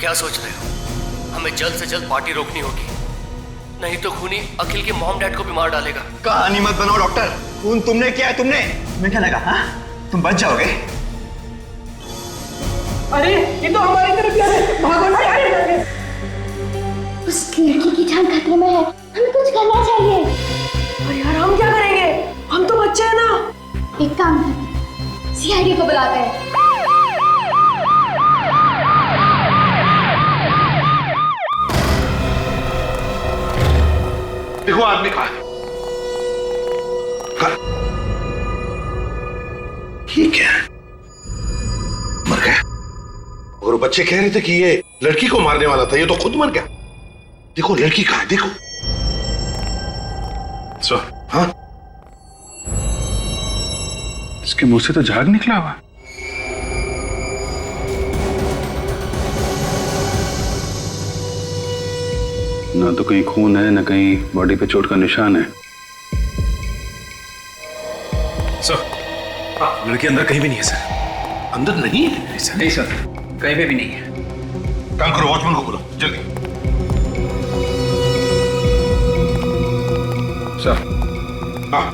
क्या सोच रहे हो? हमें जल्द से जल्द पार्टी रोकनी होगी, नहीं तो खूनी अखिल के मॉम डैड को भी मार डालेगा। कहानी मत बनाओ डॉक्टर। खून तुमने किया है, तुमने। तुम्हें क्या लगा हाँ? तुम बच जाओगे? अरे ये तो हमारी तरफ जा रहे हैं। भागो ना यार। उस लड़की की जान खतरे में है, हमें कुछ करना चाहिए। और यार हम क्या करेंगे? हम तो बच्चे हैं ना। एक काम करते, सीआईडी को बुलाते हैं। देखो आदमी कहाँ है? ये क्या है? मर गया। और वो बच्चे कह रहे थे कि ये लड़की को मारने वाला था, ये तो खुद मर गया। देखो लड़की कहाँ है, देखो। हाँ, इसके मुंह से तो झाग निकला हुआ। ना तो कहीं खून है, ना कहीं बॉडी पे चोट का निशान है। सर, लड़की अंदर कहीं भी नहीं है सर। अंदर नहीं है? नहीं सर, कहीं पे भी नहीं है। काम करो, वॉचमैन को बुलाओ जल्दी। सर। हाँ।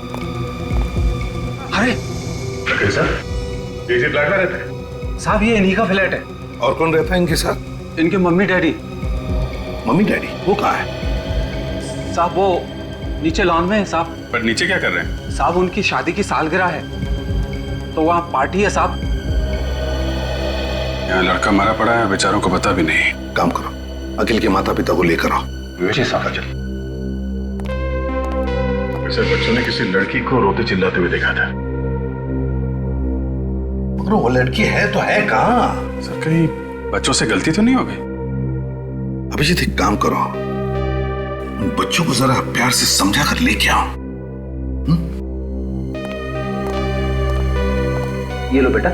अरे सर, इसी फ्लैट में रहते हैं? साहब ये इन्हीं का फ्लैट है। और कौन रहता है इनके साथ? इनके मम्मी डैडी। मम्मी डैडी वो कहाँ है? साहब वो नीचे लॉन में है साहब। पर नीचे क्या कर रहे हैं? साहब उनकी शादी की सालगिरह है, तो वहाँ पार्टी है साहब। यहाँ लड़का मरा पड़ा है, बेचारों को पता भी नहीं। काम करो, अखिल के माता पिता को लेकर आओ। जी साहब। वैसे बच्चों ने किसी लड़की को रोते चिल्लाते हुए देखा था। मगर वो लड़की है तो है कहाँ? सर कहीं बच्चों से गलती तो नहीं हो गई? अभिजीत एक काम करो, उन बच्चों को जरा प्यार से समझा कर लेके आओ। ये लो बेटा।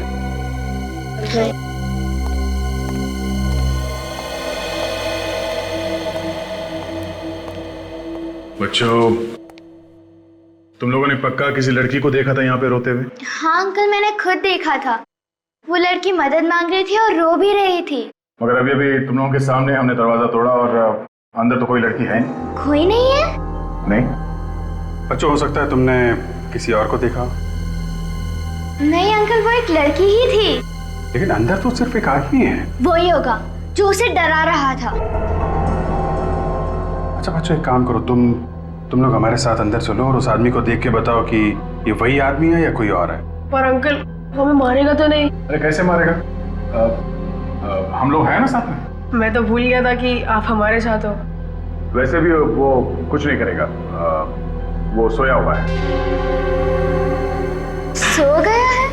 बच्चों, तुम लोगों ने पक्का किसी लड़की को देखा था यहाँ पे रोते हुए? हाँ अंकल, मैंने खुद देखा था। वो लड़की मदद मांग रही थी और रो भी रही थी। मगर अभी अभी तुम लोगों के सामने हमने दरवाजा तोड़ा और अंदर तो कोई लड़की है नहीं। कोई नहीं है? नहीं। बच्चों, हो सकता है तुमने किसी और को देखा। नहीं अंकल, वो एक लड़की ही थी। लेकिन अंदर तो सिर्फ एक आदमी है। वही होगा जो उसे डरा रहा था। अच्छा बच्चों, एक काम करो, तुम लोग हमारे साथ अंदर चलो और उस आदमी को देख के बताओ कि ये वही आदमी है या कोई और है। पर अंकल हमें मारेगा तो नहीं? अरे कैसे मारेगा? हम लोग हैं ना साथ में। मैं तो भूल गया था कि आप हमारे साथ हो। वैसे भी वो कुछ नहीं करेगा, वो सोया हुआ है। सो गया है?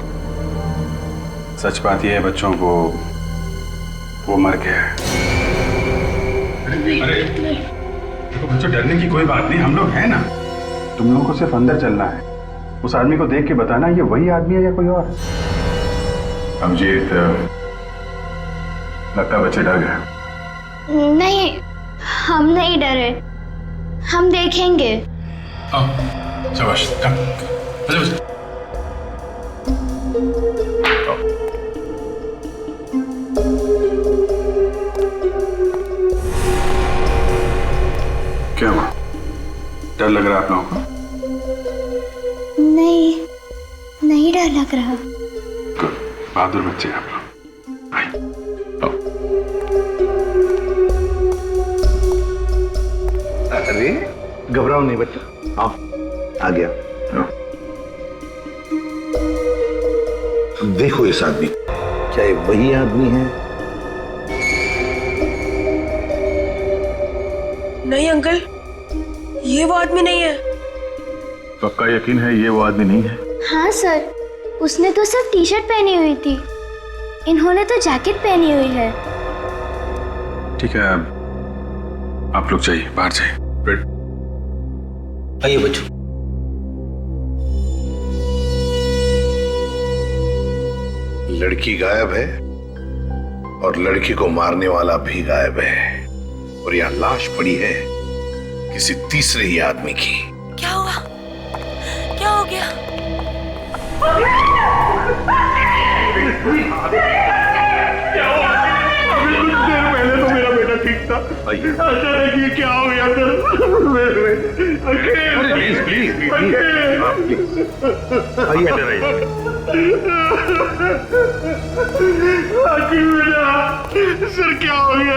सच बात यह है बच्चों, वो मर गया है। अरे देखो बच्चों, डरने की कोई बात नहीं, हम लोग हैं ना। तुम लोगों को सिर्फ अंदर चलना है, उस आदमी को देख के बताना ये वही आदमी है या कोई और। अभिजीत, लगता है बच्चे डर गए। नहीं, हम नहीं डरे, हम देखेंगे। शाबाश, क्या हुआ? डर लग रहा है आप लोगों को? नहीं, नहीं डर लग रहा। बहादुर बच्चे आप लोग। अरे घबराओ नहीं बच्चा, आओ, आ गया। देखो इस आदमी, क्या ये वही आदमी है? नहीं अंकल, ये वो आदमी नहीं है। पक्का यकीन है ये वो आदमी नहीं है? हाँ सर, उसने तो सिर्फ टी शर्ट पहनी हुई थी, इन्होंने तो जैकेट पहनी हुई है। ठीक है, आप लोग जाइए, बाहर जाइए। आइए बच्चों। लड़की गायब है और लड़की को मारने वाला भी गायब है, और यहाँ लाश पड़ी है किसी तीसरे ही आदमी की। क्या हुआ? क्या हो गया? पहले तो मेरा बेटा ठीक था। अचानक ये क्या हो गया सर? प्लीज प्लीज सर क्या हो गया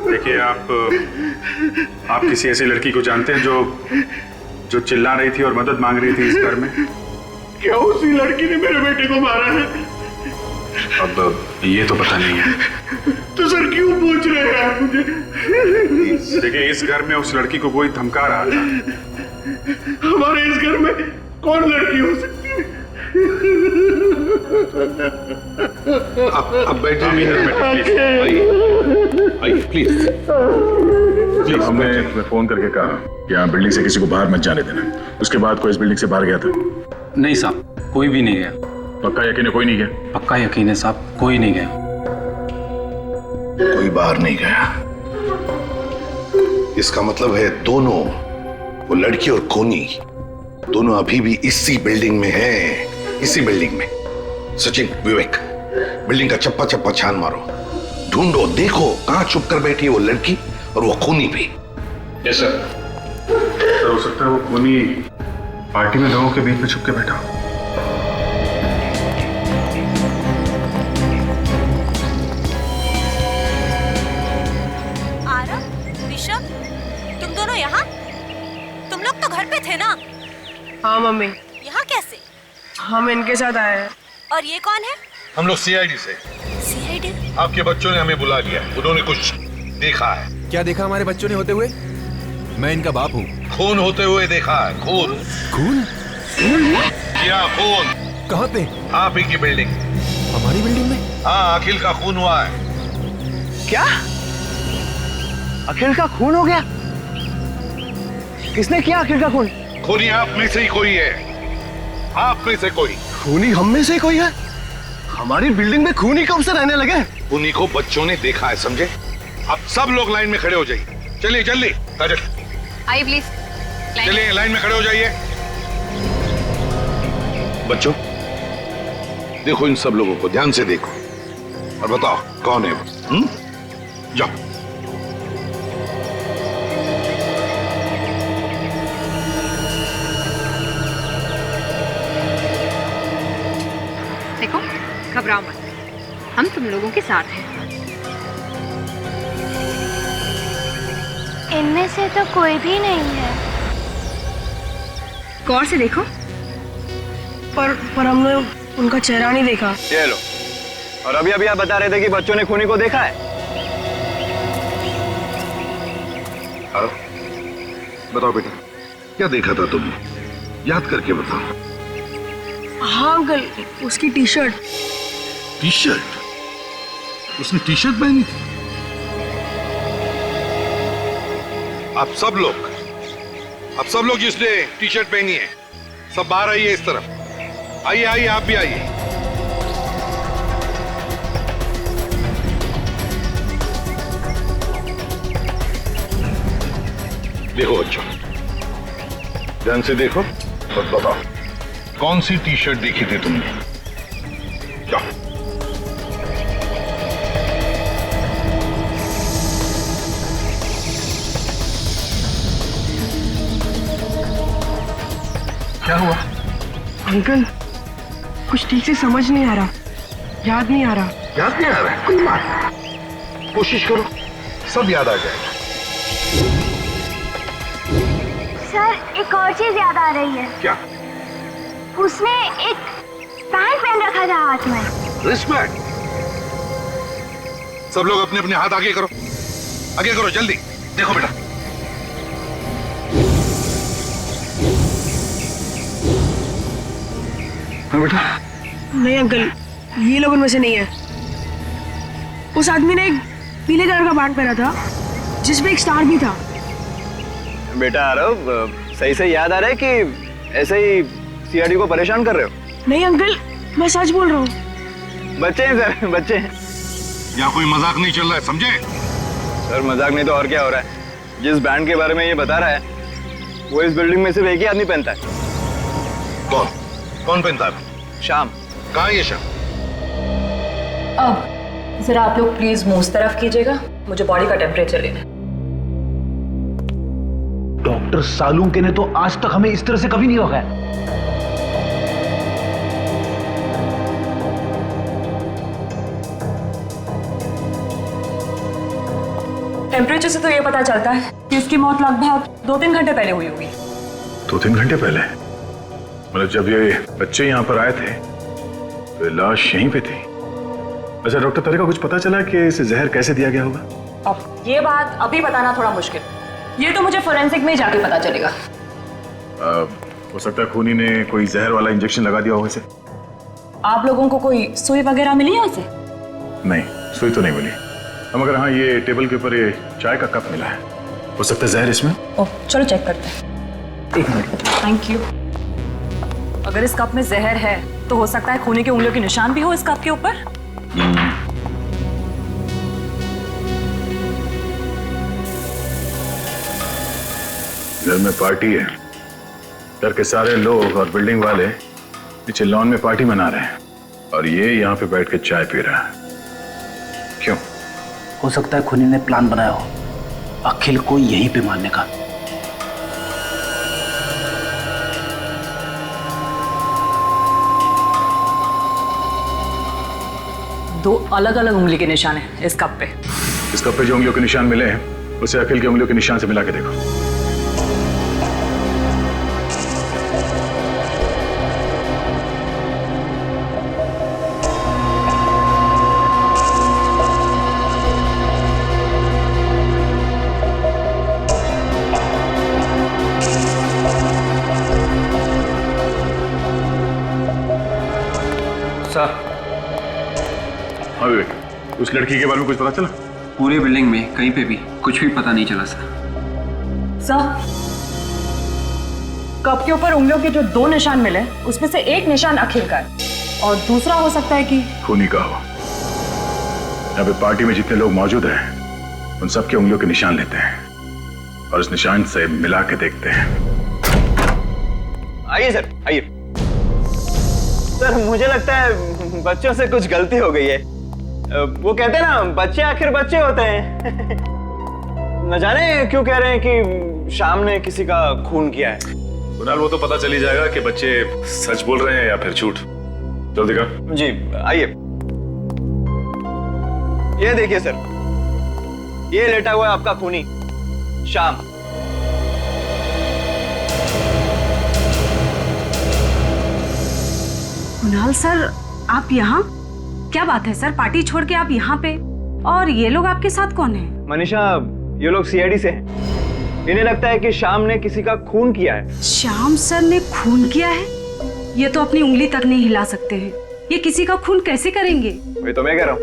देखिए, आप किसी ऐसी लड़की को जानते हैं जो चिल्ला रही थी और मदद मांग रही थी इस घर में? क्या उसी लड़की ने मेरे बेटे को मारा है? अब ये तो पता नहीं है। तो सर क्यों पूछ रहे हैं आप मुझे? देखिए, इस घर में उस लड़की को कोई धमका रहा था। हमारे इस घर में कौन लड़की हो सकती है? अब बैठे, आइए प्लीज। जब हमने फोन करके कहा कि यहाँ बिल्डिंग से किसी को बाहर मत जाने देना, उसके बाद कोई इस बिल्डिंग से बाहर गया था? नहीं साहब, कोई भी नहीं गया। पक्का यकीन है कोई नहीं गया? पक्का यकीन है साहब, कोई नहीं गया। कोई बाहर नहीं गया, इसका मतलब है दोनों, वो लड़की और कोनी, दोनों अभी भी इसी बिल्डिंग में हैं, इसी बिल्डिंग में। सचिन, विवेक, बिल्डिंग का चप्पा चप्पा छान मारो, ढूंढो, देखो कहां छुप कर बैठी है वो लड़की और वो खूनी भी। Yes sir. सर, हो सकता है वो खूनी पार्टी में लोगों के बीच में छुप के बैठा हो। आरव, ऋषभ, तुम दोनों यहाँ? तुम लोग तो घर पे थे ना? हाँ मम्मी। यहाँ कैसे? हम इनके साथ आए हैं। और ये कौन है? हम लोग सीआईडी से। सीआईडी? आपके बच्चों ने हमें बुला लिया, उन्होंने कुछ देखा है। क्या देखा हमारे बच्चों ने होते हुए? मैं इनका बाप हूँ। खून होते हुए देखा है, खून। खून? क्या खून? कहाँ पे? आप ही की बिल्डिंग। हमारी बिल्डिंग में? हाँ, अखिल का खून हुआ है। क्या? अखिल का खून हो गया? किसने किया अखिल का खून? खूनी आप में से ही कोई है, आप में से कोई। खूनी हम में से कोई है? हमारी बिल्डिंग में खूनी कब से रहने लगे? खूनी को बच्चों ने देखा है, समझे? अब सब लोग लाइन में खड़े हो जाइए। चलिए जल्दी, काजल आइए प्लीज। चलिए लाइन में खड़े हो जाइए। बच्चों, देखो इन सब लोगों को, ध्यान से देखो और बताओ कौन है वो। जाओ। देखो, घबराओ मत, हम तुम लोगों के साथ हैं। इनमें से तो कोई भी नहीं है। गौर से देखो। पर हमने उनका चेहरा नहीं देखा। ये लो। और अभी अभी आप बता रहे थे कि बच्चों ने खूनी को देखा है। बताओ बेटा, क्या देखा था तुमने? याद करके बताओ। हाँ अंकल, उसकी टी शर्ट। T shirt? उसने टी शर्ट पहनी थी? आप सब लोग जिसने टी शर्ट पहनी है, सब बाहर आइए इस तरफ। आइए आइए, आप भी आइए। देखो बच्चों, ध्यान से देखो और बताओ कौन सी टी शर्ट देखी थी तुमने? जाओ। क्या हुआ? अंकल, कुछ ठीक से समझ नहीं आ रहा, याद नहीं आ रहा। याद नहीं आ रहा है? कोई बात नहीं, कोशिश करो, सब याद आ जाएगा। सर, एक और चीज याद आ रही है। क्या? उसने एक पैंट पहन रखा था हाथ में। रिस्पेक्ट। सब लोग अपने अपने हाथ आगे करो, आगे करो जल्दी। देखो बेटा, बेटा। नहीं अंकल, ये लोग उनमें से नहीं है। उस आदमी ने एक पीले कलर का पैंट पहना था जिसमें एक स्टार भी था। बेटा आरव, सही से याद आ रहा है कि ऐसे ही सीआईडी को परेशान कर रहे हो? नहीं अंकल, मैं सच बोल रहा हूँ। बच्चे हैं सर, बच्चे हैं। यहाँ कोई मजाक नहीं चल रहा है, समझे? सर मजाक नहीं तो और क्या हो रहा है? जिस बैंड के बारे में ये बता रहा है, वो इस बिल्डिंग में सिर्फ एक ही आदमी पहनता है। कौन? कौन पहनता है? श्याम। कहाँ है ये शाम? अब जरा आप लोग प्लीज मुंह उस तरफ कीजिएगा, मुझे बॉडी का टेम्परेचर लेना है। डॉक्टर सालुंके ने तो आज तक हमें इस तरह से कभी नहीं रोका। टेम्परेचर से तो ये पता चलता है कि इसकी मौत लगभग 2-3 घंटे पहले हुई होगी। 2-3 घंटे पहले? मतलब जब ये बच्चे यहाँ पर आए थे तो लाश यहीं पे थी। अच्छा डॉक्टर, तारिका कुछ पता चला कि इसे जहर कैसे दिया गया होगा? अब ये बात अभी बताना थोड़ा मुश्किल, ये तो मुझे फोरेंसिक में ही जाके पता चलेगा। हो सकता है खूनी ने कोई जहर वाला इंजेक्शन लगा दिया होगा इसे। आप लोगों को कोई सुई वगैरह मिली है उसे? नहीं, सुई तो नहीं मिली। मगर हाँ, ये टेबल के ऊपर ये चाय का कप मिला है, हो सकता है जहर इसमें। ओह, चलो चेक करते हैं। 1 मिनट। Thank you. अगर इस कप में जहर है तो हो सकता है खूनी की उंगलियों के निशान भी हो इस कप के ऊपर। घर में पार्टी है, घर के सारे लोग और बिल्डिंग वाले नीचे लॉन में पार्टी मना रहे हैं और ये यहाँ पे बैठ के चाय पी रहा है। क्यों? हो सकता है खूनी ने प्लान बनाया हो अखिल को यहीं पे मारने का। दो अलग अलग उंगली के निशान हैं इस कप पे। इस कप पे जो उंगलियों के निशान मिले हैं उसे अखिल की उंगलियों के निशान से मिला के देखो। हाँ विवेक, उस लड़की के बारे में कुछ पता चला? पूरी बिल्डिंग में कहीं पे भी कुछ भी पता नहीं चला सर। कप के ऊपर उंगलियों के जो 2 निशान मिले उसमें से एक निशान अखिल का है और दूसरा हो सकता है कि खूनी का हो। यहाँ पे पार्टी में जितने लोग मौजूद हैं उन सबके उंगलियों के निशान लेते हैं और उस निशान से मिला के देखते हैं। आइए सर, आइए। सर मुझे लगता है बच्चों से कुछ गलती हो गई है। वो कहते हैं ना, बच्चे आखिर बच्चे होते हैं। न जाने क्यों कह रहे हैं कि शाम ने किसी का खून किया है। कुणाल, वो तो पता चल ही जाएगा कि बच्चे सच बोल रहे हैं या फिर झूठ। चल दिखा। जी आइए। ये देखिए सर, ये लेटा हुआ है आपका खूनी शाम। कुणाल सर, आप यहाँ? क्या बात है सर, पार्टी छोड़ के आप यहाँ पे? और ये लोग आपके साथ कौन है? मनीषा, ये लोग सीआईडी से हैं। इन्हें लगता है कि शाम ने किसी का खून किया है। श्याम सर ने खून किया है? ये तो अपनी उंगली तक नहीं हिला सकते हैं। ये किसी का खून कैसे करेंगे? वही तो मैं कह रहा हूँ।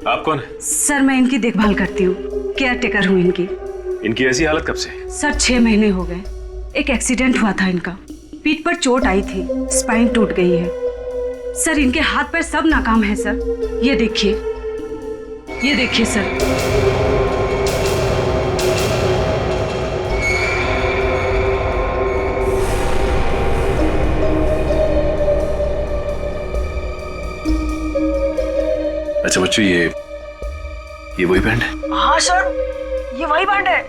आप कौन है? सर मैं इनकी देखभाल करती हूँ, केयर टेकर हूँ इनकी। इनकी ऐसी हालत कब से? सर 6 महीने हो गए। एक एक्सीडेंट हुआ था इनका, पीठ पर चोट आई थी, स्पाइन टूट गई है। सर इनके हाथ पैर सब नाकाम है सर। ये देखिए, ये देखिए सर। अच्छा बच्चों, ये वही बैंड है? हाँ सर, ये वही बैंड है।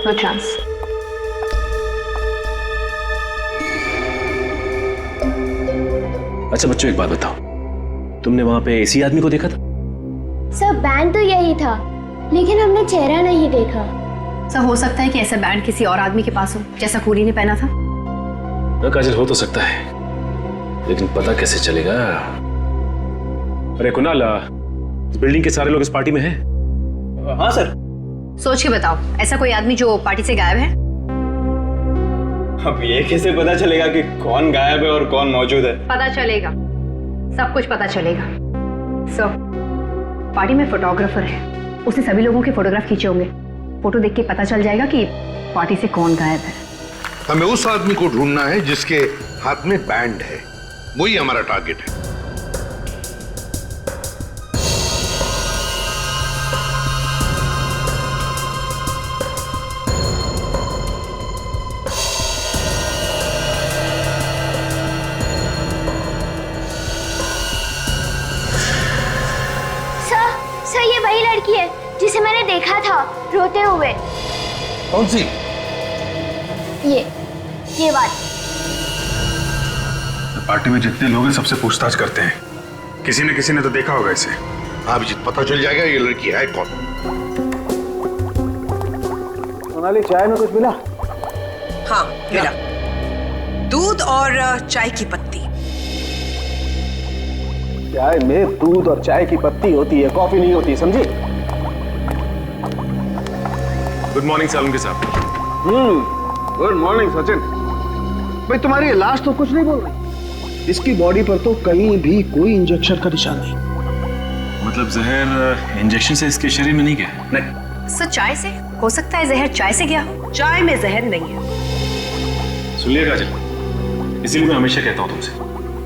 No chance. अच्छा बच्चों, एक बात बताओ, तुमने वहां पे इसी आदमी को देखा था? सर बैंड तो यही था, लेकिन हमने चेहरा नहीं देखा। सर हो सकता है कि ऐसा बैंड किसी और आदमी के पास हो जैसा खूनी ने पहना था। ना काजल, हो तो सकता है, लेकिन पता कैसे चलेगा? अरे कुणाल, इस बिल्डिंग के सारे लोग इस पार्टी में हैं? हाँ सर। सोच के बताओ, ऐसा कोई आदमी जो पार्टी से गायब है? अब ये कैसे पता चलेगा कि कौन गायब है और कौन मौजूद है? पता चलेगा, सब कुछ पता चलेगा। सर पार्टी में फोटोग्राफर है, उसने सभी लोगों के फोटोग्राफ खींचे होंगे। फोटो देख के पता चल जाएगा कि पार्टी से कौन गायब है। हमें उस आदमी को ढूंढना है जिसके हाथ में बैंड है, वही हमारा टारगेट है। सर ये वही लड़की है जिसे मैंने देखा था रोते हुए। कौन सी? ये बात। पार्टी में जितने लोग हैं सबसे पूछताछ करते हैं, किसी ने तो देखा होगा इसे। हाँ अभिजीत, पता चल जाएगा ये लड़की है कौन। सोनाली, चाय में कुछ मिला? हाँ मिला, दूध और चाय की पत्ती। चाय में दूध और चाय की पत्ती होती है, कॉफी नहीं होती, समझी? गुड मॉर्निंग सालुंके साहब। Good morning Sachin. भाई तुम्हारी लाश तो कुछ नहीं बोल रही। इसकी बॉडी पर तो कहीं भी कोई इंजेक्शन का निशान नहीं। मतलब जहर इंजेक्शन से इसके शरीर में नहीं गया? नहीं। सर चाय से हो सकता है जहर चाय से गया हो। चाय में जहर नहीं है। सुनिए काजल, इसीलिए मैं हमेशा कहता हूँ तुमसे,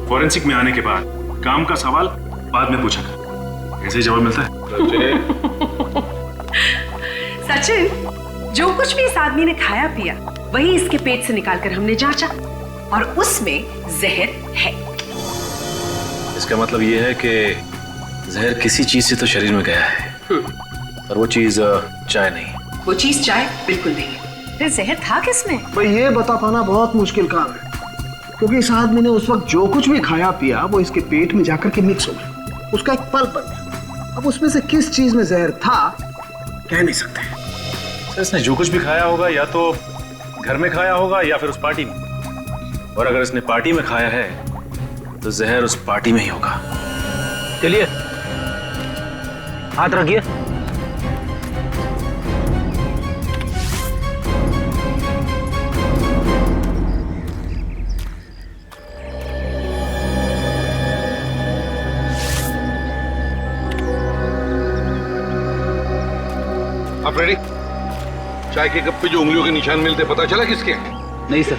फॉरेंसिक में आने के बाद काम का सवाल बाद में पूछा कर, ऐसे ही जवाब मिलता है। सचिन, जो कुछ भी इस आदमी ने खाया पिया वही इसके पेट से निकालकर हमने जांचा और उसमें जहर है। इसका मतलब ये है कि जहर किसी चीज से तो शरीर में गया है, और वो चीज चाय नहीं। वो चीज चाय बिल्कुल नहीं है। फिर जहर था किसमें? भाई ये बता पाना बहुत मुश्किल काम है, क्योंकि इस आदमी ने उस वक्त जो कुछ भी खाया पिया वो इसके पेट में जाकर के मिक्स हो गया, उसका एक पल्प बन गया। अब उसमें से किस चीज में जहर था कह नहीं सकते। सर इसने जो कुछ भी खाया होगा या तो घर में खाया होगा या फिर उस पार्टी में, और अगर इसने पार्टी में खाया है तो जहर उस पार्टी में ही होगा। चलिए हाथ रखिए। आप रेडी? चाय के कप पे जो उंगलियों के निशान मिलते पता चला किसके हैं? नहीं सर,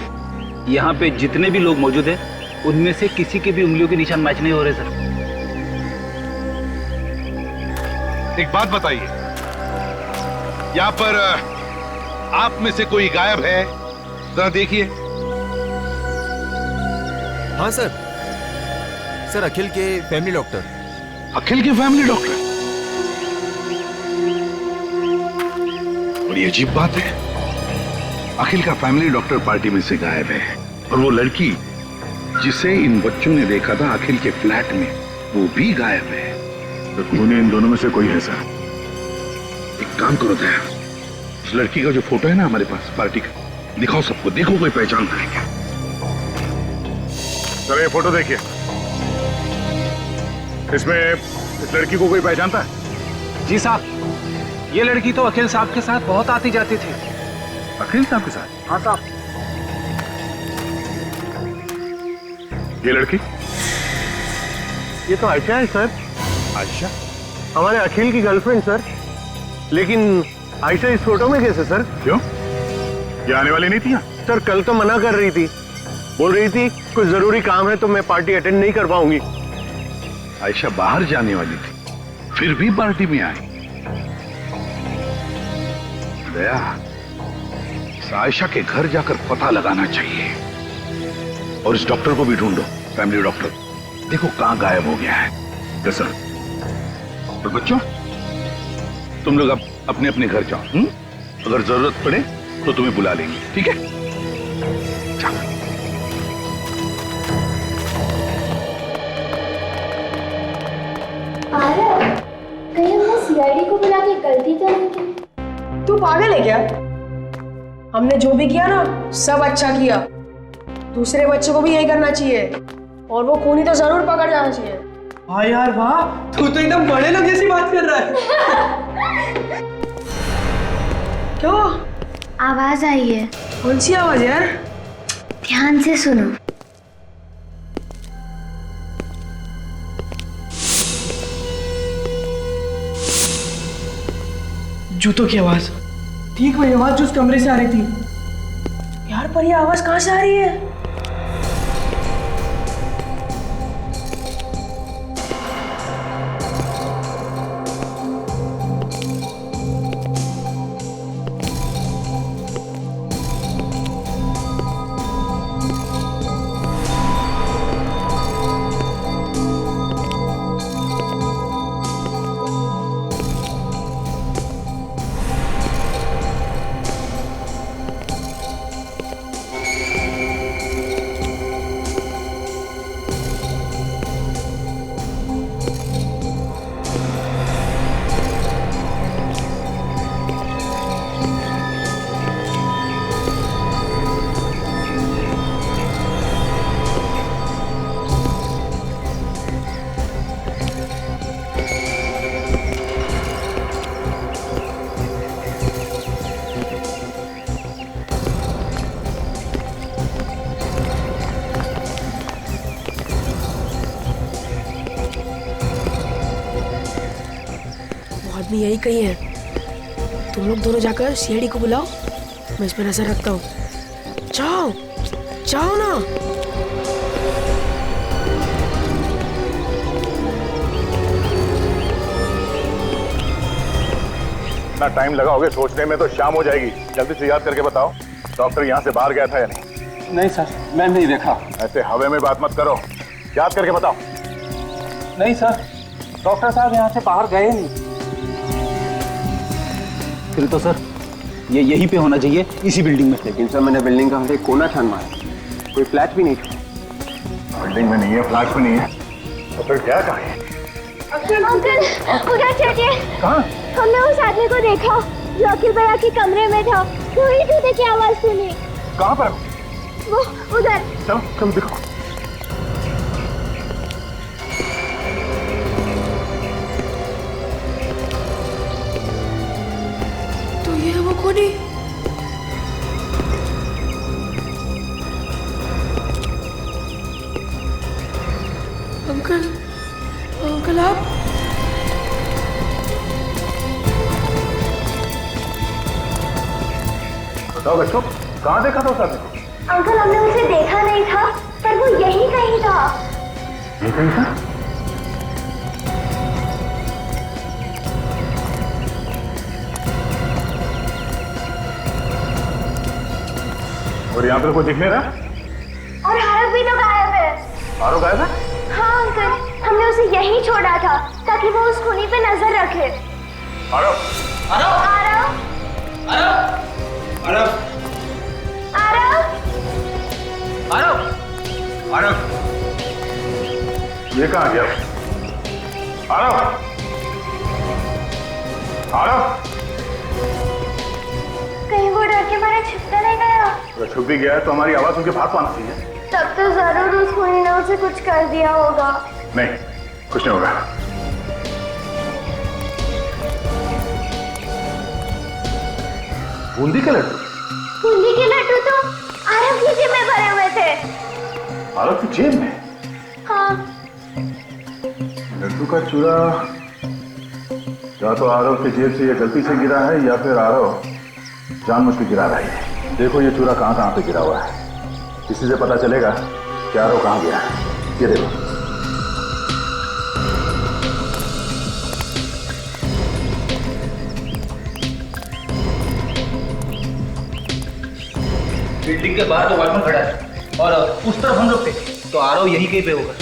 यहाँ पे जितने भी लोग मौजूद हैं उनमें से किसी के भी उंगलियों के निशान मैच नहीं हो रहे सर। एक बात बताइए, यहाँ पर आप में से कोई गायब है? जरा देखिए। हाँ सर अखिल के फैमिली डॉक्टर। अखिल के फैमिली डॉक्टर? बड़ी अजीब बात है, अखिल का फैमिली डॉक्टर पार्टी में से गायब है, और वो लड़की जिसे इन बच्चों ने देखा था अखिल के फ्लैट में, वो भी गायब है। तो खूनी इन दोनों में से कोई है सर। एक काम करो दया, उस लड़की का जो फोटो है ना हमारे पास पार्टी का, दिखाओ सबको, देखो कोई पहचान है क्या। सर ये फोटो देखिए, इसमें इस लड़की को कोई पहचानता है? जी साहब, ये लड़की तो अखिल साहब के साथ बहुत आती जाती थी। अखिल साहब के साथ? हाँ साहब। ये लड़की? ये तो आयशा है सर। आयशा? हमारे अखिल की गर्लफ्रेंड सर। लेकिन आयशा इस फोटो में कैसे सर? क्यों, ये आने वाली नहीं थी? सर कल तो मना कर रही थी, बोल रही थी कुछ जरूरी काम है तो मैं पार्टी अटेंड नहीं कर पाऊंगी। आयशा बाहर जाने वाली थी, फिर भी पार्टी में आई। दया, इस आयशा के घर जाकर पता लगाना चाहिए, और इस डॉक्टर को भी ढूंढो, फैमिली डॉक्टर। देखो कहां गायब हो गया है। Yes sir. और बच्चों, तुम लोग अब अपने अपने घर जाओ। अगर जरूरत पड़े तो तुम्हें बुला लेंगे, ठीक है? चलो। कहीं हमने सीआईडी को बुला के गलती तो नहीं की? तू पागल है क्या? हमने जो भी किया ना सब अच्छा किया। दूसरे बच्चों को भी यही करना चाहिए, और वो खूनी तो जरूर पकड़ जाना चाहिए। हाँ यार वाह, तू तो एकदम बड़े लोग जैसी बात कर रहा है। क्यों? आवाज आई है। कौन सी आवाज यार? ध्यान से सुनो। जूतों की आवाज। ठीक वही आवाज जो उस कमरे से आ रही थी। यार पर ये आवाज कहाँ से आ रही है? आदमी यही कहीं है। तुम लोग दोनों जाकर सीआईडी को बुलाओ, मैं इस पर नजर रखता हूँ। जाओ जाओ ना। इतना टाइम लगाओगे सोचने में तो शाम हो जाएगी। जल्दी से याद करके बताओ, डॉक्टर यहाँ से बाहर गया था या नहीं? नहीं सर, मैं नहीं देखा। ऐसे हवा में बात मत करो, याद करके बताओ। नहीं सर, डॉक्टर साहब यहाँ से बाहर गए नहीं। फिर तो सर ये यहीं पे होना चाहिए, इसी बिल्डिंग में। लेकिन सर मैंने बिल्डिंग का हर एक कोना छान मारा, कोई फ्लैट भी नहीं था। बिल्डिंग में नहीं है, फ्लैट में नहीं है, तो फिर क्या कहा? अंकल उधर चलिए। कहाँ? हमने उस आदमी को देखा जो अखिल भैया के कमरे में था। वही जूते की आवाज सुनी। कहाँ पर? वो उधर। चलो चलो देखो। तो ये वो कोनी। अंकल अंकल आप? बताओ बच्चों, कहाँ देखा था उस आदमी को? अंकल हमने उसे देखा नहीं था, पर वो यही कहीं था। ये कहीं था? और यहाँ पर कोई दिख नहीं रहा? और आरव भी तो गायब है। आरव गायब है? हाँ अंकल, हमने उसे यहीं छोड़ा था ताकि वो उस खूनी पे नजर रखे। आरव! आरव! आरव! आरव! आरव! आरव! आरव! ये कहाँ गया? आरव! आरव! कहीं वो डर के मारे छिपता नहीं गया? अगर छुप भी गया है तो हमारी आवाज उनके भाग पाना चाहिए। तब तो जरूर उस खूनी ने उसे कुछ कर दिया होगा। नहीं, कुछ नहीं होगा। बूंदी के लड्डू? बूंदी के लड्डू तो आरव की जेब में भरे हुए थे। आरव की जेब में? हाँ। लड्डू का चूरा या तो आरव की जेब से ये गलती से गिरा है या फिर आरव जानबूझ के गिरा रहा है। देखो ये चूरा कहाँ कहाँ पे गिरा हुआ है, इसी से पता चलेगा कि आरव कहाँ गया है। ये देखो। बिल्डिंग के बाहर तो वॉचमैन खड़ा है और उस तरफ हम लोग थे, तो आरव यहीं कहीं पे होगा।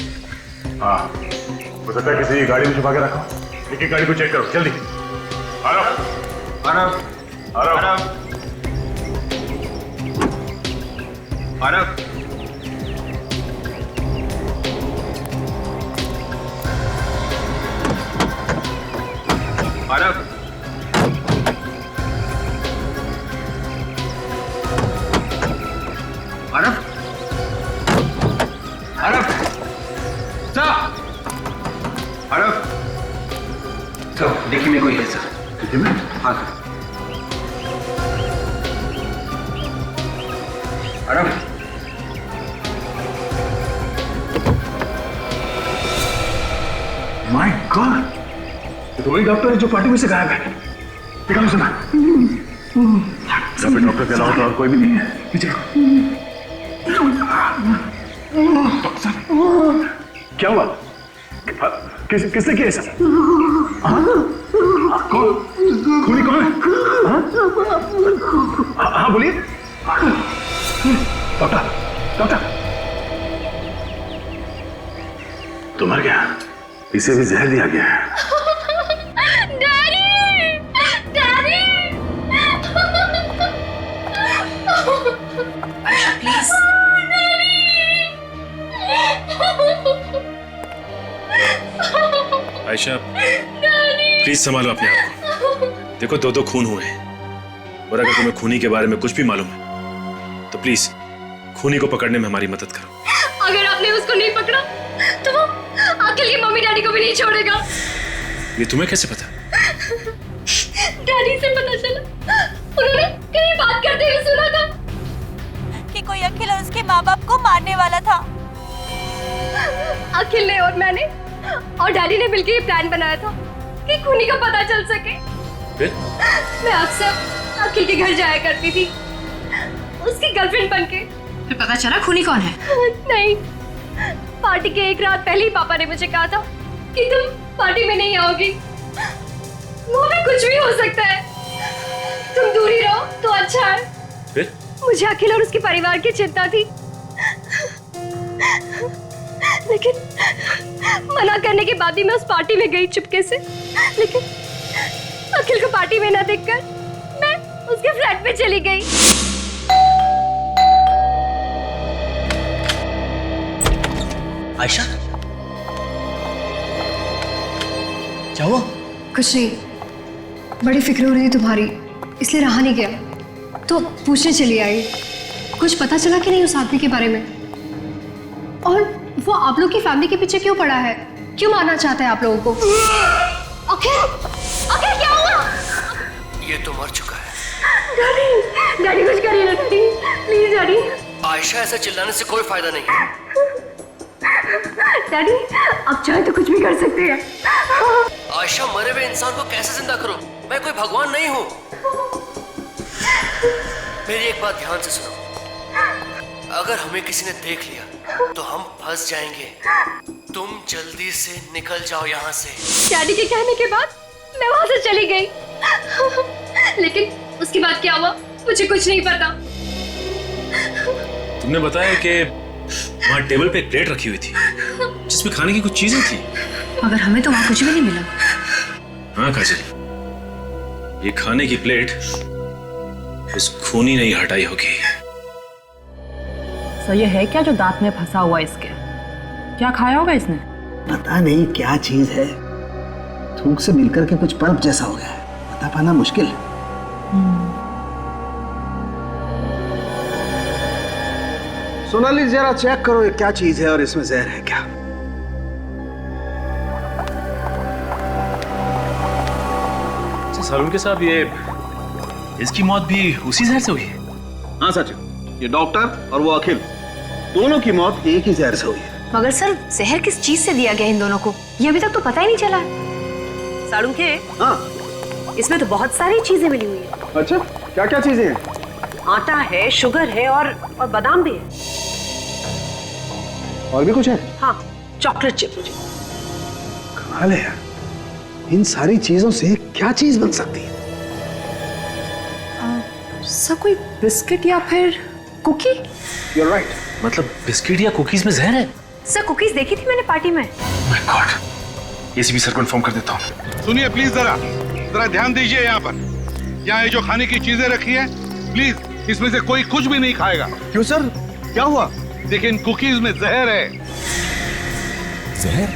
हाँ, हो सकता है किसी गाड़ी में छुपा के रखा। एक गाड़ी को चेक करो जल्दी। आरव! आरव! आरव! आरव! आरव! आरव! आरव! आरव! सर! आरव! सर देखिए में कोई है सर। देखिए में? हाँ सर। आरव! My God! ये तो वही डॉक्टर है जो पार्टी में से गायब है। निकालो सुना। यहाँ पे डॉक्टर के अलावा तो और कोई भी नहीं है। क्या हुआ? किसने किया ऐसा? खूनी कौन है? हाँ बोलिए। डॉक्टर डॉक्टर, तो मर गया, इसे भी जहर दिया गया है। प्लीज आयशा, प्लीज संभालो अपने आप को। देखो दो खून हुए हैं, और अगर तुम्हें खूनी के बारे में कुछ भी मालूम है तो प्लीज खूनी को पकड़ने में हमारी मदद करो। अगर आपने उसको नहीं पकड़ा तो वो अखिल की मम्मी डैडी को भी नहीं छोड़ेगा। ये तुम्हें कैसे पता? डैडी से पता चला, उन्होंने कहीं बात करते हुए सुना था कि कोई अखिल और उसके माँ बाप को मारने वाला था। अखिल ने और मैंने और डैडी ने मिलकर ये प्लान बनाया था कि खूनी का पता चल सके। फिर? मैं अक्सर अखिल के घर जाया करती थी, उसकी गर्लफ्रेंड बनके। फिर पता चला खूनी कौन है? नहीं, पार्टी के एक रात पहले ही पापा ने मुझे कहा था कि तुम पार्टी में नहीं आओगी। वो भी कुछ भी हो सकता है, तुम दूर ही रहो तो अच्छा है। फिर? मुझे अखिल और उसके परिवार की चिंता थी, लेकिन मना करने के बाद भी मैं उस पार्टी में गई चुपके से। लेकिन अखिल को पार्टी में ना देखकर मैं उसके फ्लैट में चली गई। आयशा, क्या हुआ? कुछ नहीं, बड़ी फिक्र हो रही थी तुम्हारी, इसलिए रहा नहीं गया तो पूछने चली आई। कुछ पता चला कि नहीं उस आदमी के बारे में? और वो आप लोग की फैमिली के पीछे क्यों पड़ा है? क्यों मारना चाहता है आप लोगों को? अखिल क्या हुआ? ये तो मर चुका है। डैडी, डैडी कुछ करिए ना डैडी, प्लीज डैडी। आयशा, ऐसा चिल्लाने से कोई फायदा नहीं है। डैडी, आप चाहे तो कुछ भी कर सकते हैं। आयशा, मरे हुए इंसान को कैसे जिंदा करूं? मैं कोई भगवान नहीं हूं। मेरी एक बात ध्यान से सुनो, अगर हमें किसी ने देख लिया तो हम फंस जाएंगे। तुम जल्दी से निकल जाओ यहाँ से। डैडी के कहने के बाद मैं वहां से चली गई, लेकिन उसके बाद क्या हुआ मुझे कुछ नहीं पता। तुमने बताया कि वहाँ टेबल पे एक प्लेट रखी हुई थी जिसमें खाने की कुछ चीजें थी, मगर हमें तो वहां कुछ भी नहीं मिला। हाँ काजल, ये खाने की प्लेट उस खूनी ने ही हटाई होगी। सर ये है क्या जो दांत में फंसा हुआ है इसके? क्या खाया होगा इसने? पता नहीं क्या चीज है, थूक से मिलकर के कुछ पल्प जैसा हो गया है, बता पाना मुश्किल। सोनाली, जरा चेक करो ये क्या चीज है और इसमें जहर है क्या। सालुंके साहब, ये इसकी मौत भी उसी जहर से हुई है? हाँ सचिन, ये डॉक्टर और वो अखिल, दोनों की मौत एक ही जहर से हुई है। मगर सर, जहर किस चीज से दिया गया इन दोनों को, ये अभी तक तो पता ही नहीं चला है। सालुंके, हाँ, इसमें तो बहुत सारी चीजें मिली हुई है। अच्छा, क्या क्या चीजें हैं? आटा है, शुगर है और बादाम भी है। और भी कुछ है? हाँ, चॉकलेट चिप। कमाल है यार, इन सारी चीजों से क्या चीज बन सकती है? सर, कोई बिस्किट या फिर कुकी? You're right. मतलब बिस्किट या कुकीज में जहर है? सर, कुकीज देखी थी मैंने पार्टी में। My God, एसीपी सर को इन्फॉर्म कर देता हूँ। सुनिए प्लीज, जरा ध्यान दीजिए। यहाँ पर यहाँ ये जो खाने की चीजें रखी है, प्लीज इसमें से कोई कुछ भी नहीं खाएगा। क्यों सर, क्या हुआ? देखिए, इन कुकीज में जहर है। जहर?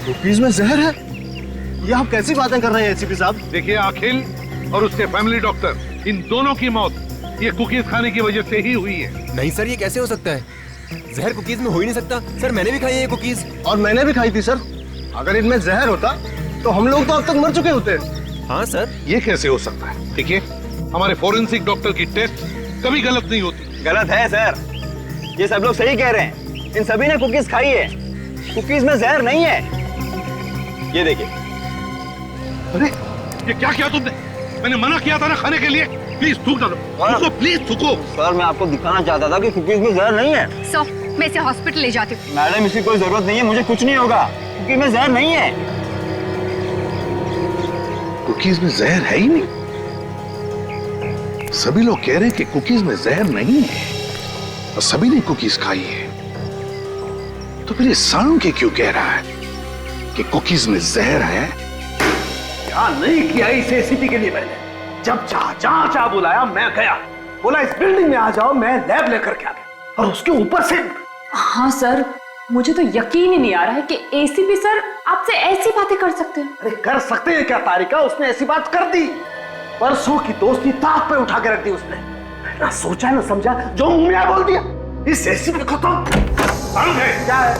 कुकीज में जहर है? ये आप कैसी बातें कर रहे हैं एसीपी साहब? देखिए, अखिल और उसके फैमिली डॉक्टर, इन दोनों की मौत ये कुकीज खाने की वजह से ही हुई है। नहीं सर, ये कैसे हो सकता है? जहर कुकीज में हो ही नहीं सकता। सर, मैंने भी खाई है ये कुकीज। और मैंने भी खाई थी सर। अगर इनमें जहर होता तो हम लोग तो अब तक मर चुके होते। हाँ सर। ये कैसे हो सकता है? देखिए, हमारे फोरेंसिक डॉक्टर की टेस्ट कभी गलत नहीं होती। गलत है सर, ये सब लोग सही कह रहे हैं। इन सभी ने कुकीज खाई है, कुकीज में जहर नहीं है। ये देखिए। अरे, ये क्या किया तुमने? मैंने मना किया था ना खाने के लिए। प्लीज थूक डालो, थूको प्लीज थूको। सर मैं आपको दिखाना चाहता था कि कुकीज में जहर नहीं है। सर मैं इसे हॉस्पिटल ले जाती हूँ। मैडम इसकी कोई जरूरत नहीं है, मुझे कुछ नहीं होगा, कुकीज में जहर नहीं है। कुकीज में जहर है ही नहीं। सभी लोग कह रहे हैं कि कुकीज में जहर नहीं है और सभी ने कुकीज खाई है। तो फिर ये साळुंखे क्यों कह रहा है कि कुकीज में जहर है? क्या नहीं किया इस एसीपी के लिए मैंने। जब चाह जहां चाह बुलाया मैं गया, बोला इस बिल्डिंग में आ जाओ, मैं लैब लेकर के आ गया। और उसके ऊपर से हाँ सर, मुझे तो यकीन ही नहीं आ रहा है कि एसीपी सर आपसे ऐसी बातें कर सकते हैं। अरे कर सकते हैं क्या तारिका, उसने ऐसी बात कर दी। परसों की दोस्ती ताक पे उठा के रख दी उसने। ना सोचा ना समझा, जो मुंह में आया बोल दिया। इस एसीपी को तो क्या है?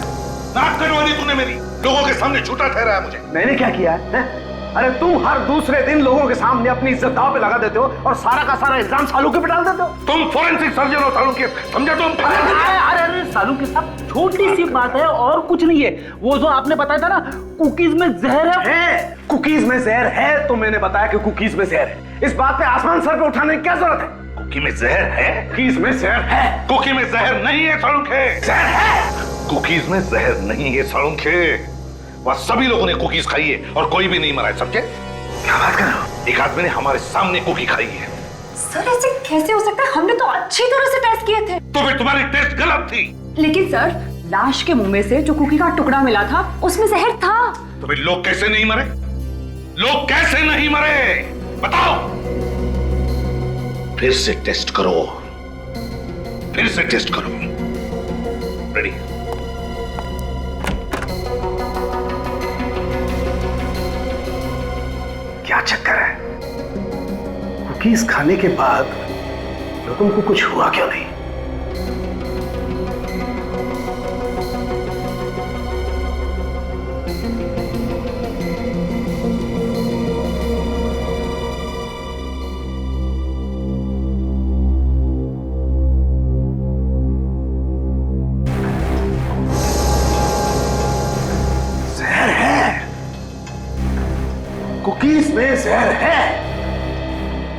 नाक कटवानी तूने मेरी, लोगों के सामने झूठा ठहराया मुझे। मैंने क्या किया है? अरे तुम हर दूसरे दिन लोगों के सामने अपनी इज्जत दांव पे लगा देते हो और सारा का सारा इल्जाम सालुंखे पे डाल देते हो। तुम फोरेंसिक सर्जन हो सालुंखे, समझे तुम? अरे सालुंखे साहब, छोटी सी बात है और कुछ नहीं है। वो जो आपने बताया था ना कुकीज में जहर है, कुकीज में जहर है, तो मैंने बताया कि कुकीज में जहर है। इस बात पे आसमान सर पे उठाने की क्या जरूरत है? कुकी में जहर है? कुकीज में जहर है। कुकी में जहर नहीं है सालुंखे। जहर है। कुकीज में जहर नहीं है सालुंखे। वह सभी लोगों ने कुकीज खाई है और कोई भी नहीं मरा है, समझे? क्या बात कर रहे हो? एक आदमी ने हमारे सामने कुकी खाई है। सर ऐसे कैसे हो सकता है? हमने तो अच्छी तरह से टेस्ट किए थे। तो फिर तुम्हारी टेस्ट गलत थी। लेकिन सर लाश के मुंह में से जो कुकी का टुकड़ा मिला था उसमें जहर था। तो फिर लोग कैसे नहीं मरे? लोग कैसे नहीं मरे बताओ? फिर से टेस्ट करो, फिर से टेस्ट करो। रेडी? क्या चक्कर है? कुकीज खाने के बाद लोगों को कुछ हुआ क्यों नहीं? जहर है, कुकीज में जहर है।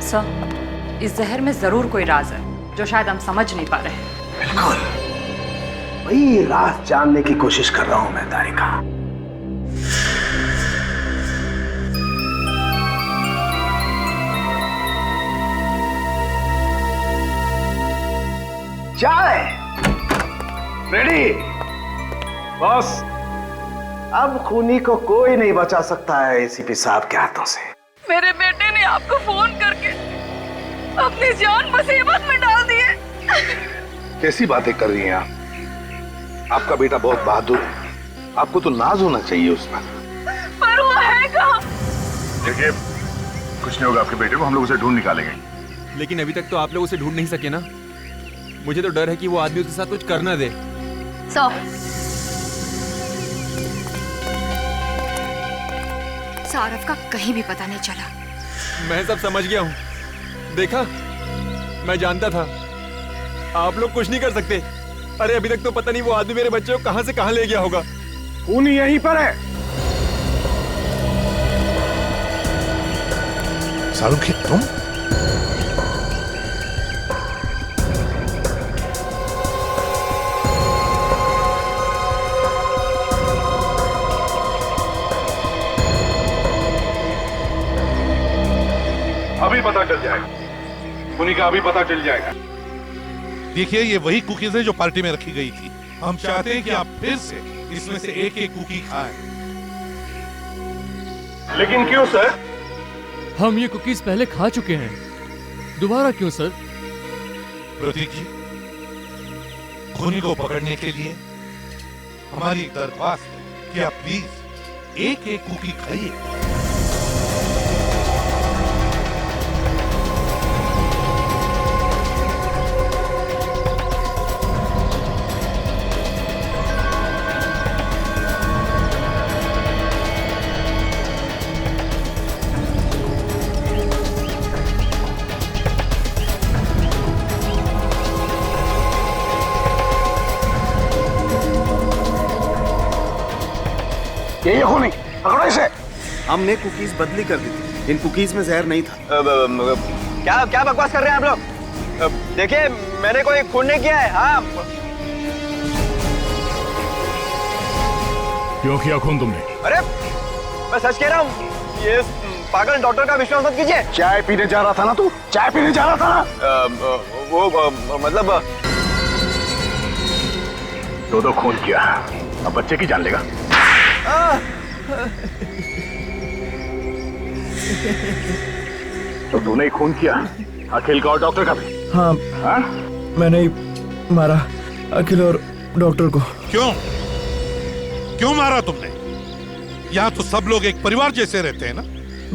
सर इस जहर में जरूर कोई राज है जो शायद हम समझ नहीं पा रहे हैं। बिल्कुल वही राज जानने की कोशिश कर रहा हूं मैं तारिका। चाय रेडी? बॉस अब खूनी को कोई नहीं बचा सकता है एसीपी साहब के हाथों से। मेरे बेटे ने आपको फोन करके अपनी जान मुसीबत में डाल दी है। कैसी बातें कर रही हैं आप? आपका बेटा बहुत बहादुर है, आपको तो नाज होना चाहिए उस पर वो है कहाँ? देखिए कुछ नहीं होगा आपके बेटे को, हम लोग उसे ढूंढ निकालेंगे। लेकिन अभी तक तो आप लोग उसे ढूंढ नहीं सके ना। मुझे तो डर है कि वो आदमी उसके साथ कुछ कर ना दे। सौरभ का कहीं भी पता नहीं चला। मैं सब समझ गया हूँ, देखा मैं जानता था आप लोग कुछ नहीं कर सकते। अरे अभी तक तो पता नहीं वो आदमी मेरे बच्चे को कहां से कहां ले गया होगा। खूनी यहीं पर है। सालुंखे तुम? अभी पता चल जाएगा, खूनी का अभी पता चल जाएगा। देखिए ये वही कुकीज है जो पार्टी में रखी गई थी। हम चाहते हैं कि आप फिर से इसमें से एक एक कुकी खाएं। लेकिन क्यों सर? हम ये कुकीज पहले खा चुके हैं, दोबारा क्यों सर? प्रतीक जी, खूनी को पकड़ने के लिए हमारी दरख्वास्त है कि आप प्लीज एक एक कुकी खाइए। ये खूनी पकड़ो इसे। हमने कुकीज बदली कर दी थी, इन कुकीज में जहर नहीं था। क्या बकवास कर रहे हैं आप लोग? देखिए मैंने कोई खून नहीं किया है। हाँ क्यों किया खून तुमने? अरे मैं सच कह रहा हूँ, ये पागल डॉक्टर का विश्वास मत कीजिए। चाय पीने जा रहा था ना तू? चाय पीने जा रहा था ना? वो मतलब दो खून किया, अब बच्चे की जान लेगा। तो तूने ही खून किया, अखिल का और डॉक्टर का भी? हाँ, मैंने ही मारा अखिल और डॉक्टर को। क्यों मारा तुमने? यहाँ तो सब लोग एक परिवार जैसे रहते हैं ना।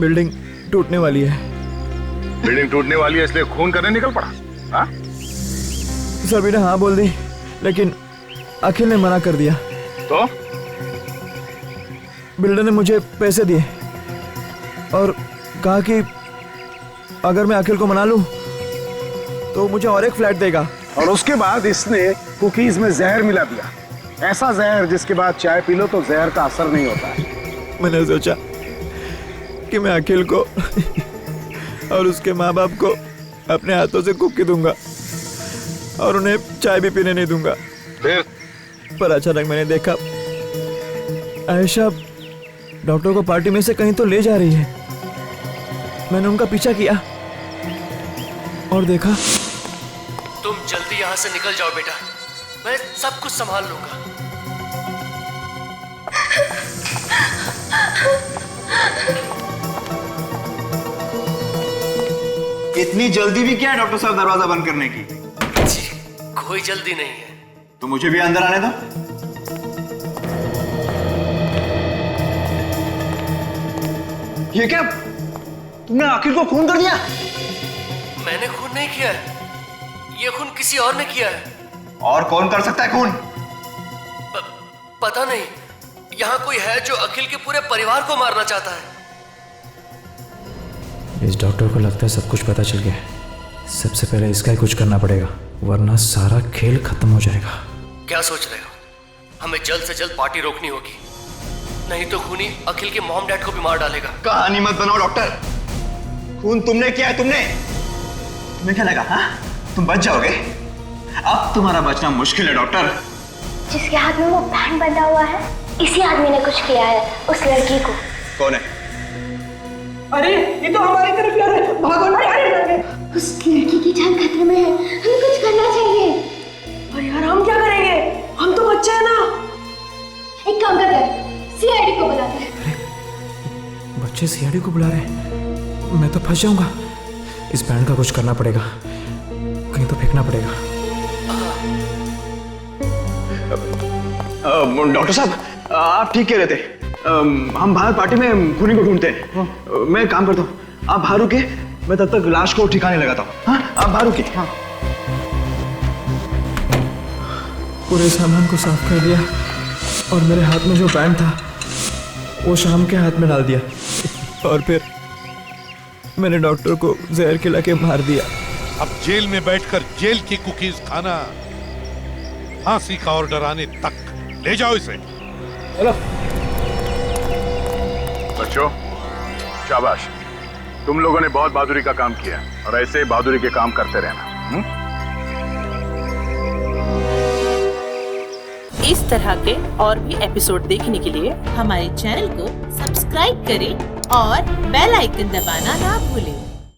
बिल्डिंग टूटने वाली है। बिल्डिंग टूटने वाली है इसलिए खून करने निकल पड़ा? हाँ? सभी ने हाँ बोल दी, लेकिन अखिल ने मना कर दिया। तो बिल्डर ने मुझे पैसे दिए और कहा कि अगर मैं अखिल को मना लूं तो मुझे और एक फ्लैट देगा। और उसके बाद इसने कुकीज में जहर मिला दिया, ऐसा जहर जिसके बाद चाय पी लो तो जहर का असर नहीं होता है। मैंने सोचा कि मैं अखिल को और उसके माँ बाप को अपने हाथों से कुकी दूंगा और उन्हें चाय भी पीने नहीं दूंगा। पर अचानक मैंने देखा आयशा डॉक्टर को पार्टी में से कहीं तो ले जा रही है। मैंने उनका पीछा किया और देखा। तुम जल्दी यहाँ से निकल जाओ बेटा, मैं सब कुछ संभाल लूंगा। इतनी जल्दी भी क्या है डॉक्टर साहब दरवाजा बंद करने की? जी कोई जल्दी नहीं है। तो मुझे भी अंदर आने दो। ये क्या, तुमने अखिल को खून कर दिया? मैंने खून नहीं किया है, ये खून किसी और ने किया है। और कौन कर सकता है खून? पता नहीं, यहाँ कोई है जो अखिल के पूरे परिवार को मारना चाहता है। इस डॉक्टर को लगता है सब कुछ पता चल गया। सबसे पहले इसका ही कुछ करना पड़ेगा, वरना सारा खेल खत्म हो जाएगा। क्या सोच रहे हो? हमें जल्द से जल्द पार्टी रोकनी होगी, नहीं तो खूनी अखिल के मॉम डैड को भी मार डालेगा। कहानी मत बनाओ डॉक्टर, खून तुमने किया है। तुम्हें क्या लगा हाँ? तुम बच जाओगे? अब तुम्हारा बचना मुश्किल है डॉक्टर। जिसके हाथ में वो बैंड बंधा हुआ है, इसी आदमी ने कुछ किया है उस लड़की को। कौन है? अरे ये तो हमारी तरफ आ रहा है, भागो ना। अरे उस लड़की की जान खतरे में है, हमें कुछ करना चाहिए। अरे यार हम क्या करेंगे, हम तो बच्चे हैं ना। एक काम करते हैं, सीआईडी को बुलाते हैं। बच्चे सीआईडी को बुला रहे हैं? मैं तो फंस जाऊंगा। इस बैंड का कुछ करना पड़ेगा, कहीं तो फेंकना पड़ेगा। डॉक्टर साहब आप ठीक कह रहे थे, हम बाहर पार्टी में खूनी को ढूंढते हैं। मैं एक काम करता हूँ, आप बाहर रुके, मैं तब तक लाश को ठिकाने लगाता हूँ। हाँ आप बाहर रुके। हाँ पूरे सामान को साफ कर दिया और मेरे हाथ में जो बैंड था वो शाम के हाथ में डाल दिया और फिर मैंने डॉक्टर को जहर खिला के मार दिया। अब जेल में बैठकर जेल की कुकीज खाना, फांसी का ऑर्डर आने तक। ले जाओ इसे। हेलो बच्चों, शाबाश, तुम लोगों ने बहुत बहादुरी का काम किया और ऐसे बहादुरी के काम करते रहना। इस तरह के और भी एपिसोड देखने के लिए हमारे चैनल को सब्सक्राइब करें और बेल आइकन दबाना ना भूलें।